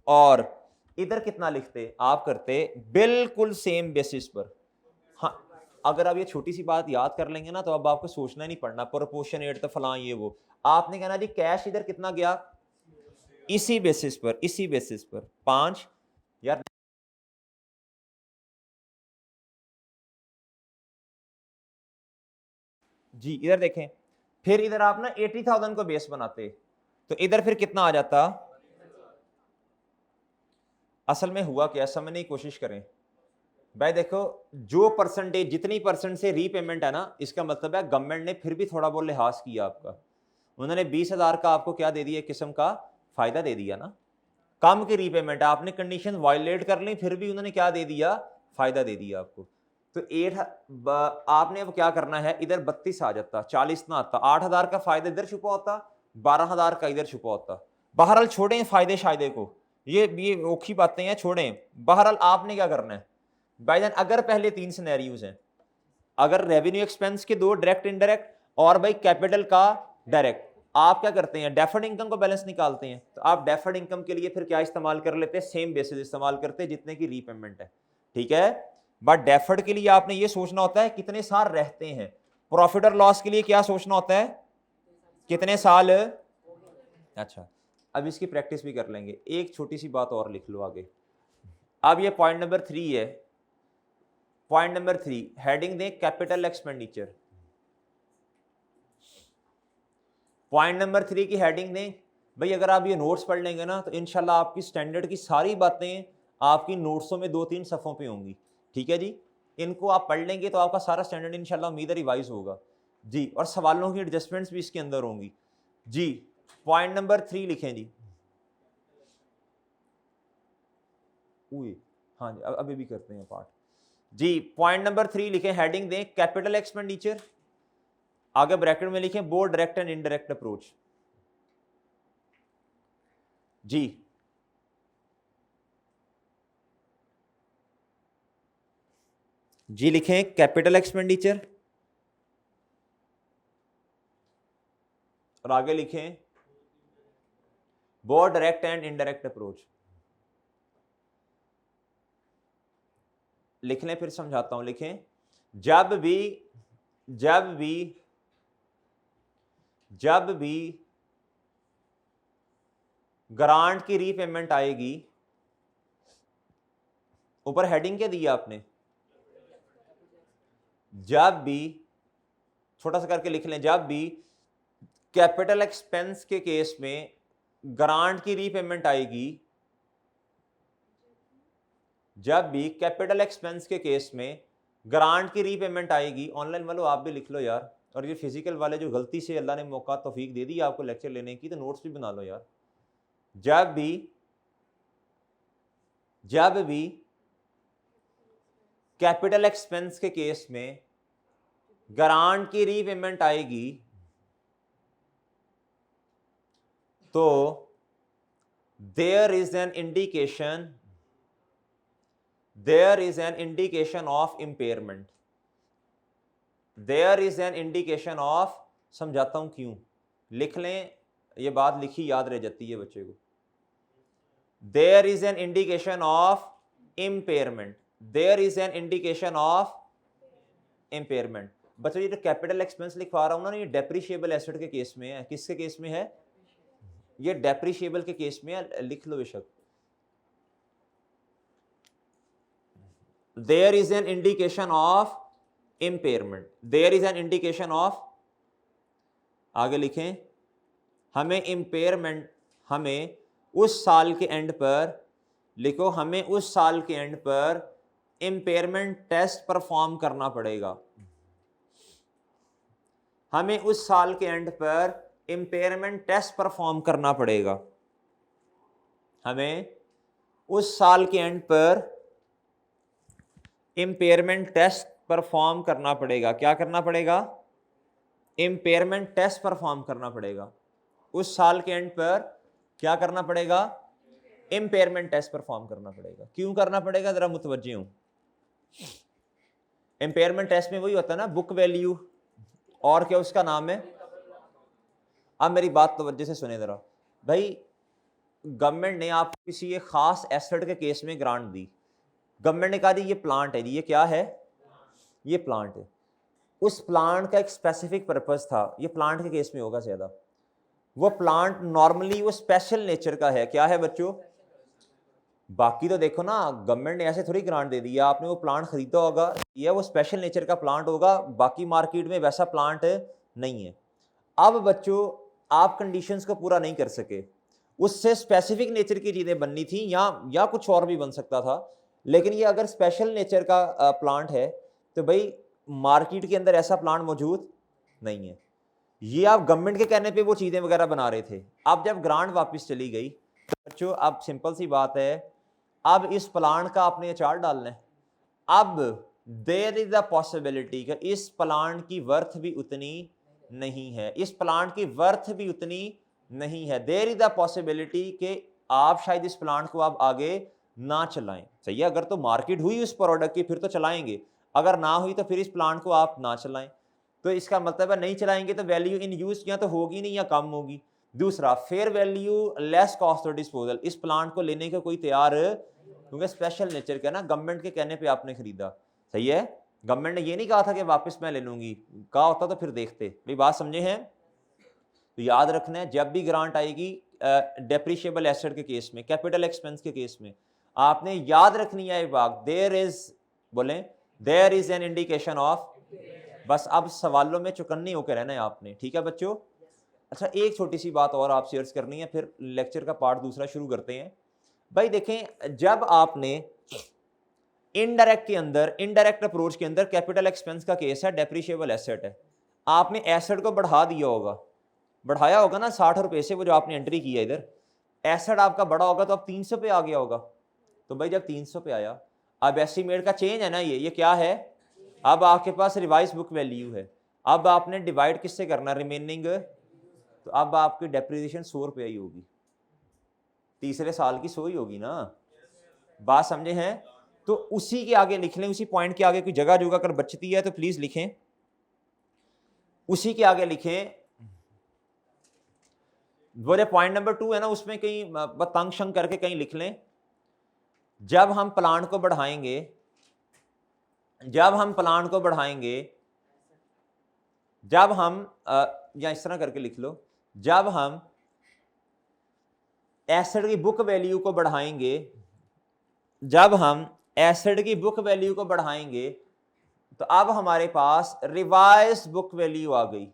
[SPEAKER 1] और इधर कितना लिखते, आप करते बिल्कुल सेम बेसिस पर। हाँ, अगर आप ये छोटी सी बात याद कर लेंगे ना, तो अब आपको सोचना ही नहीं पड़ना प्रोपोर्शनेट तो फलां ये वो। आपने कहना जी कैश इधर कितना गया, इसी बेसिस पर 5 यार। जी इधर देखें, फिर इधर आप ना 80,000 को बेस बनाते, तो इधर फिर कितना आ जाता। असल में हुआ क्या, समझने की कोशिश करें भाई। देखो जो परसेंटेज, जितनी % से रीपेमेंट है ना, इसका मतलब है गवर्नमेंट ने फिर भी थोड़ा बहुत लिहाज किया आपका। उन्होंने 20,000 का आपको क्या दे दिया, किस्म का फायदा दे दिया ना। कम की रीपेमेंट, आपने कंडीशन वायलेट कर ली, फिर भी उन्होंने क्या दे दिया, फायदा दे दिया आपको। तो आपने अब क्या करना है, इधर 32 आ जाता, 40 ना आता, 8,000 का फायदा इधर छुपा होता, 12,000 का इधर छुपा होता। बहरहाल छोड़ें फायदे शायदे को, ये औखी बातें हैं, छोड़ें। बहरहाल आपने क्या करना है भाईजान, अगर पहले 3 सिनेरियोज हैं, अगर रेवेन्यू एक्सपेंस के 2 डायरेक्ट इनडायरेक्ट और भाई कैपिटल का डायरेक्ट, आप क्या करते हैं, डेफर्ड इनकम का बैलेंस निकालते हैं। तो आप डेफर्ड इनकम के लिए फिर क्या इस्तेमाल कर लेते हैं, सेम बेसिस इस्तेमाल करते हैं जितने की रीपेमेंट है, ठीक है। बट डेफर्ड के लिए आपने ये सोचना होता है कितने साल रहते हैं, प्रॉफिट और लॉस के लिए क्या सोचना होता है, कितने साल। अच्छा, अब इसकी प्रैक्टिस भी कर लेंगे। एक छोटी सी बात और लिख लो आगे। अब ये पॉइंट नंबर 3 है। पॉइंट नंबर 3 हेडिंग दें कैपिटल एक्सपेंडिचर। पॉइंट नंबर 3 की हेडिंग दें भाई, अगर आप ये नोट्स पढ़ लेंगे ना तो इंशाल्लाह आपकी स्टैंडर्ड की सारी बातें आपकी नोट्सों में 2-3 सफ़ों पे होंगी, ठीक है जी। इनको आप पढ़ लेंगे तो आपका सारा स्टैंडर्ड इंशाल्लाह उम्मीद है रिवाइज होगा जी, और सवालों की एडजस्टमेंट्स भी इसके अंदर होंगी जी। पॉइंट नंबर 3 लिखें जी। हाँ जी, अभी भी करते हैं पार्ट जी। पॉइंट नंबर 3 लिखें, हेडिंग दें कैपिटल एक्सपेंडिचर, आगे ब्रैकेट में लिखें both direct and indirect approach जी। जी लिखें कैपिटल एक्सपेंडिचर और आगे लिखें both direct and indirect approach. लिख लें, फिर समझाता हूं, लिखें जब भी ग्रांट की रीपेमेंट आएगी, ऊपर हेडिंग क्या दी आपने, जब भी, छोटा सा करके लिख लें, जब भी कैपिटल एक्सपेंस के केस में ग्रांट की रीपेमेंट आएगी, जब भी कैपिटल एक्सपेंस के केस में ग्रांट की रीपेमेंट आएगी, ऑनलाइन वालों आप भी लिख लो यार, और ये फिजिकल वाले जो गलती से अल्लाह ने मौका तौफीक दे दी आपको लेक्चर लेने की, तो नोट्स भी बना लो यार। जब भी कैपिटल एक्सपेंस के केस में ग्रांट की रीपेमेंट आएगी तो there is an indication of impairment. There is an indication of, समझाता हूं क्यों, लिख लें, ये बात लिखी याद रह जाती है बच्चे को। There is an indication of impairment, there is an indication of impairment. बच्चों ये जो कैपिटल एक्सपेंस लिखवा रहा हूं ना, ये डेप्रिशिएबल एसेट के केस में है। किसके केस में है, ये डेप्रिशिएबल के केस में है, लिख लो बेशक। There is an indication of impairment, there is an indication of, आगे लिखें, हमें इम्पेयरमेंट, हमें उस साल के एंड पर, लिखो, हमें उस साल के एंड पर इम्पेयरमेंट टेस्ट परफॉर्म करना पड़ेगा। हमें उस साल के एंड पर इम्पेयरमेंट टेस्ट परफॉर्म करना पड़ेगा। हमें उस साल के एंड पर इम्पेयरमेंट टेस्ट परफॉर्म करना पड़ेगा। क्या करना पड़ेगा, इम्पेयरमेंट टेस्ट परफॉर्म करना पड़ेगा। उस साल के एंड पर क्या करना पड़ेगा, इम्पेयरमेंट टेस्ट परफॉर्म करना पड़ेगा। क्यों करना पड़ेगा, जरा मुतवज्जे हूं। इम्पेयरमेंट टेस्ट में वही होता है ना, बुक वैल्यू और क्या उसका नाम है। अब मेरी बात तवज्जो से सुने जरा भाई, गवर्नमेंट ने आपको किसी एक खास एसेट के केस में ग्रांट दी। गवर्नमेंट ने कहा जी ये प्लांट है जी, ये क्या है, ये प्लांट है। उस प्लांट का एक स्पेसिफिक पर्पस था, ये प्लांट के केस में होगा ज्यादा। वो प्लांट नॉर्मली वो स्पेशल नेचर का है। क्या है बच्चों, बाकी तो देखो ना, गवर्नमेंट ने ऐसे थोड़ी ग्रांट दे दी है, आपने वो प्लांट खरीदा होगा, ये वो स्पेशल नेचर का प्लांट होगा, बाकी मार्केट में वैसा प्लांट नहीं है। अब बच्चों आप कंडीशंस को पूरा नहीं कर सके, उससे स्पेसिफिक नेचर की चीजें बननी थी, या कुछ और भी बन सकता था, लेकिन ये अगर स्पेशल नेचर का प्लांट है तो भाई मार्केट के अंदर ऐसा प्लांट मौजूद नहीं है। ये आप गवर्नमेंट के कहने पे वो चीजें वगैरह बना रहे थे। अब जब ग्रांट वापस चली गई बच्चों अब सिंपल सी बात है, अब इस प्लांट का आपने अचार डालना है। अब देयर इज अ पॉसिबिलिटी कि इस प्लांट की वर्थ भी उतनी नहीं है, इस प्लांट की वर्थ भी उतनी नहीं है। देयर इज अ पॉसिबिलिटी कि आप शायद इस प्लांट को आप आगे ना चलाएं। सही है, अगर तो मार्केट हुई उस प्रोडक्ट की फिर तो चलाएंगे, अगर ना हुई तो फिर इस प्लांट को आप ना चलाएं। तो इसका मतलब है नहीं चलाएंगे तो वैल्यू इन यूज या तो होगी नहीं या कम होगी। दूसरा, fair value less cost of disposal, इस प्लांट को लेने का कोई तैयार, क्योंकि स्पेशल नेचर का ना, गवर्नमेंट के कहने पे आपने खरीदा। सही है, गवर्नमेंट ने ये नहीं कहा था कि वापस मैं ले लूंगी, कहा होता तो फिर देखते। भाई बात समझे हैं? तो याद रखना है जब भी ग्रांट आएगी डेप्रिशिएबल एसेट के केस में, कैपिटल एक्सपेंस के केस में, आपने याद रखनी है बात, देयर इज, बोलें, there is an indication of. बस अब सवालों में चुकन्नी होकर रहना है आपने, ठीक है बच्चों? अच्छा, एक छोटी सी बात और आप शेयर करनी है, फिर लेक्चर का पार्ट दूसरा शुरू करते हैं। भाई देखें, जब आपने इनडायरेक्ट के अंदर, इनडायरेक्ट अप्रोच के अंदर कैपिटल एक्सपेंस का केस है, डेप्रिशिएबल एसेट है, आपने एसेट को बढ़ा दिया होगा, बढ़ाया होगा ना 60 रुपए से, वो जो आपने एंट्री किया इधर, एसेट आपका बड़ा होगा तो अब 300 पे आ गया होगा। तो भाई जब 300 पे आया, अब एस्टीमेट का चेंज है ना, ये क्या है? अब आपके पास रिवाइज बुक वैल्यू है, अब आपने डिवाइड किससे करना, रिमेनिंग, तो अब आपकी डेप्रिसिएशन 100 रुपये ही होगी, तीसरे साल की 100 ही होगी ना। बात समझे हैं? तो उसी के आगे लिख लें, उसी पॉइंट के आगे कोई जगह जो अगर बचती है तो प्लीज लिखें, उसी के आगे लिखें। वो जो पॉइंट नंबर 2 है ना, उसमें कहीं तंग शंग करके कहीं लिख लें। जब हम प्लांट को बढ़ाएंगे, जब हम प्लांट को बढ़ाएंगे, जब हम या इस तरह करके लिख लो, जब हम एसेट की बुक वैल्यू को बढ़ाएंगे, जब हम एसेट की बुक वैल्यू को बढ़ाएंगे तो अब हमारे पास रिवाइज बुक वैल्यू आ गई।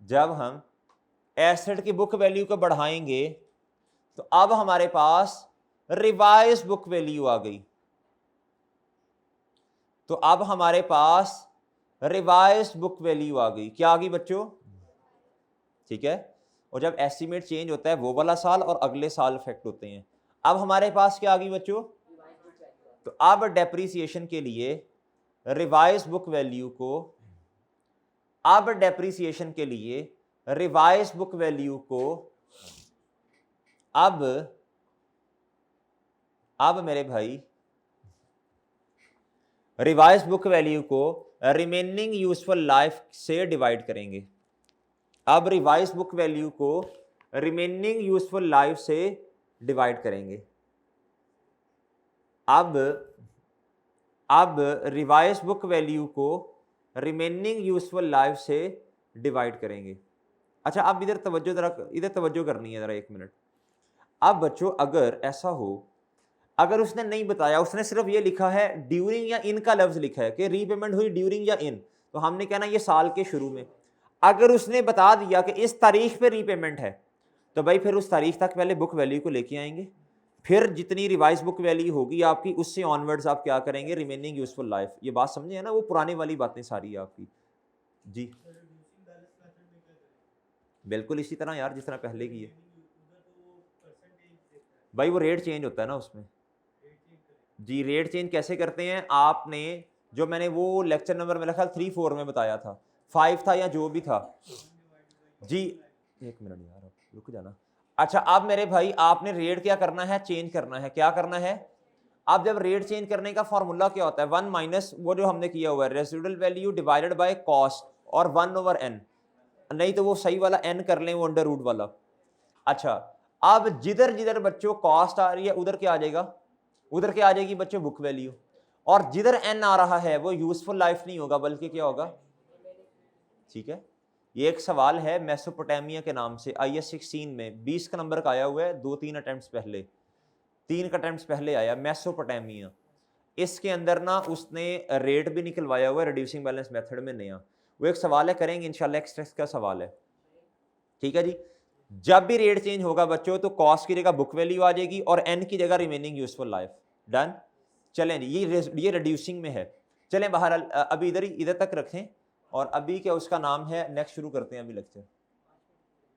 [SPEAKER 1] जब हम एसेट की बुक वैल्यू को बढ़ाएंगे तो अब हमारे पास रिवाइज बुक वैल्यू आ गई। तो अब हमारे पास रिवाइज बुक वैल्यू आ गई। क्या आ गई बच्चों? ठीक है, और जब एस्टीमेट चेंज होता है वो वाला साल और अगले साल इफेक्ट होते हैं। अब हमारे पास क्या आ गई बच्चों? तो अब डेप्रिसिएशन के लिए रिवाइज बुक वैल्यू को, अब डेप्रिसिएशन के लिए रिवाइज बुक वैल्यू को अब मेरे भाई रिवाइज बुक वैल्यू को रिमेनिंग यूजफुल लाइफ से डिवाइड करेंगे। अब रिवाइज बुक वैल्यू को रिमेनिंग यूजफुल लाइफ से डिवाइड करेंगे। अब रिवाइज बुक वैल्यू को रिमेनिंग यूजफुल लाइफ से डिवाइड करेंगे। अच्छा, अब इधर तवज्जो करनी है जरा, एक मिनट। अब बच्चों अगर ऐसा हो, अगर उसने नहीं बताया, उसने सिर्फ ये लिखा है ड्यूरिंग या इन का लफ्ज लिखा है कि रीपेमेंट हुई ड्यूरिंग या इन, तो हमने कहना ये साल के शुरू में। अगर उसने बता दिया कि इस तारीख पे रीपेमेंट है, तो भाई फिर उस तारीख तक पहले बुक वैल्यू को लेके आएंगे, फिर जितनी रिवाइज बुक वैल्यू होगी आपकी उससे ऑनवर्ड्स आप क्या करेंगे, रिमेनिंग यूजफुल लाइफ। ये बात समझे है ना, वो पुराने वाली बातें सारी आपकी। जी बिल्कुल इसी तरह यार, जिस तरह पहले की है भाई, वो रेट चेंज होता है ना उसमें। जी रेट चेंज कैसे करते हैं आपने, जो मैंने वो लेक्चर नंबर मेरा ख्याल 3-4 में बताया था, 5 था या जो भी था। जी एक मिनट यार, अब रुक जाना। अच्छा, अब मेरे भाई आपने रेट क्या करना है, चेंज करना है। क्या करना है? अब जब रेट चेंज करने का फॉर्मूला क्या होता है, 1 माइनस वो जो हमने किया हुआ है residual value divided by cost और 1/n, नहीं तो वो सही वाला n कर लें, वो अंडर रूट वाला। अच्छा, अब जिधर जिधर बच्चों कॉस्ट आ रही है उधर क्या आ जाएगा, उधर क्या आ जाएगी बच्चों, बुक वैल्यू। और जिधर n आ रहा है वो यूजफुल लाइफ नहीं होगा बल्कि क्या होगा। ठीक है, ये एक सवाल है मेसोपोटामिया के नाम से, IS 16 में 20 का नंबर का आया हुआ है, 2-3 अटेम्प्ट्स पहले, 3 अटेम्प्ट्स पहले आया मेसोपोटामिया। इसके अंदर ना उसने रेट भी निकलवाया हुआ है रिड्यूसिंग बैलेंस मेथड में नया। वो एक सवाल है, करेंगे इंशाल्लाह, एक्सट्रैक्ट का सवाल है। ठीक है जी, जब भी रेट चेंज होगा बच्चों तो कॉस्ट की जगह बुक वैल्यू आ जाएगी और n की जगह रिमेनिंग यूजफुल लाइफ। डन। चलें, ये रिड्यूसिंग में है। चलें बहरहाल अभी इधर तक रखें, और अभी क्या उसका नाम है, नेक्स्ट शुरू करते हैं अभी लेक्चर।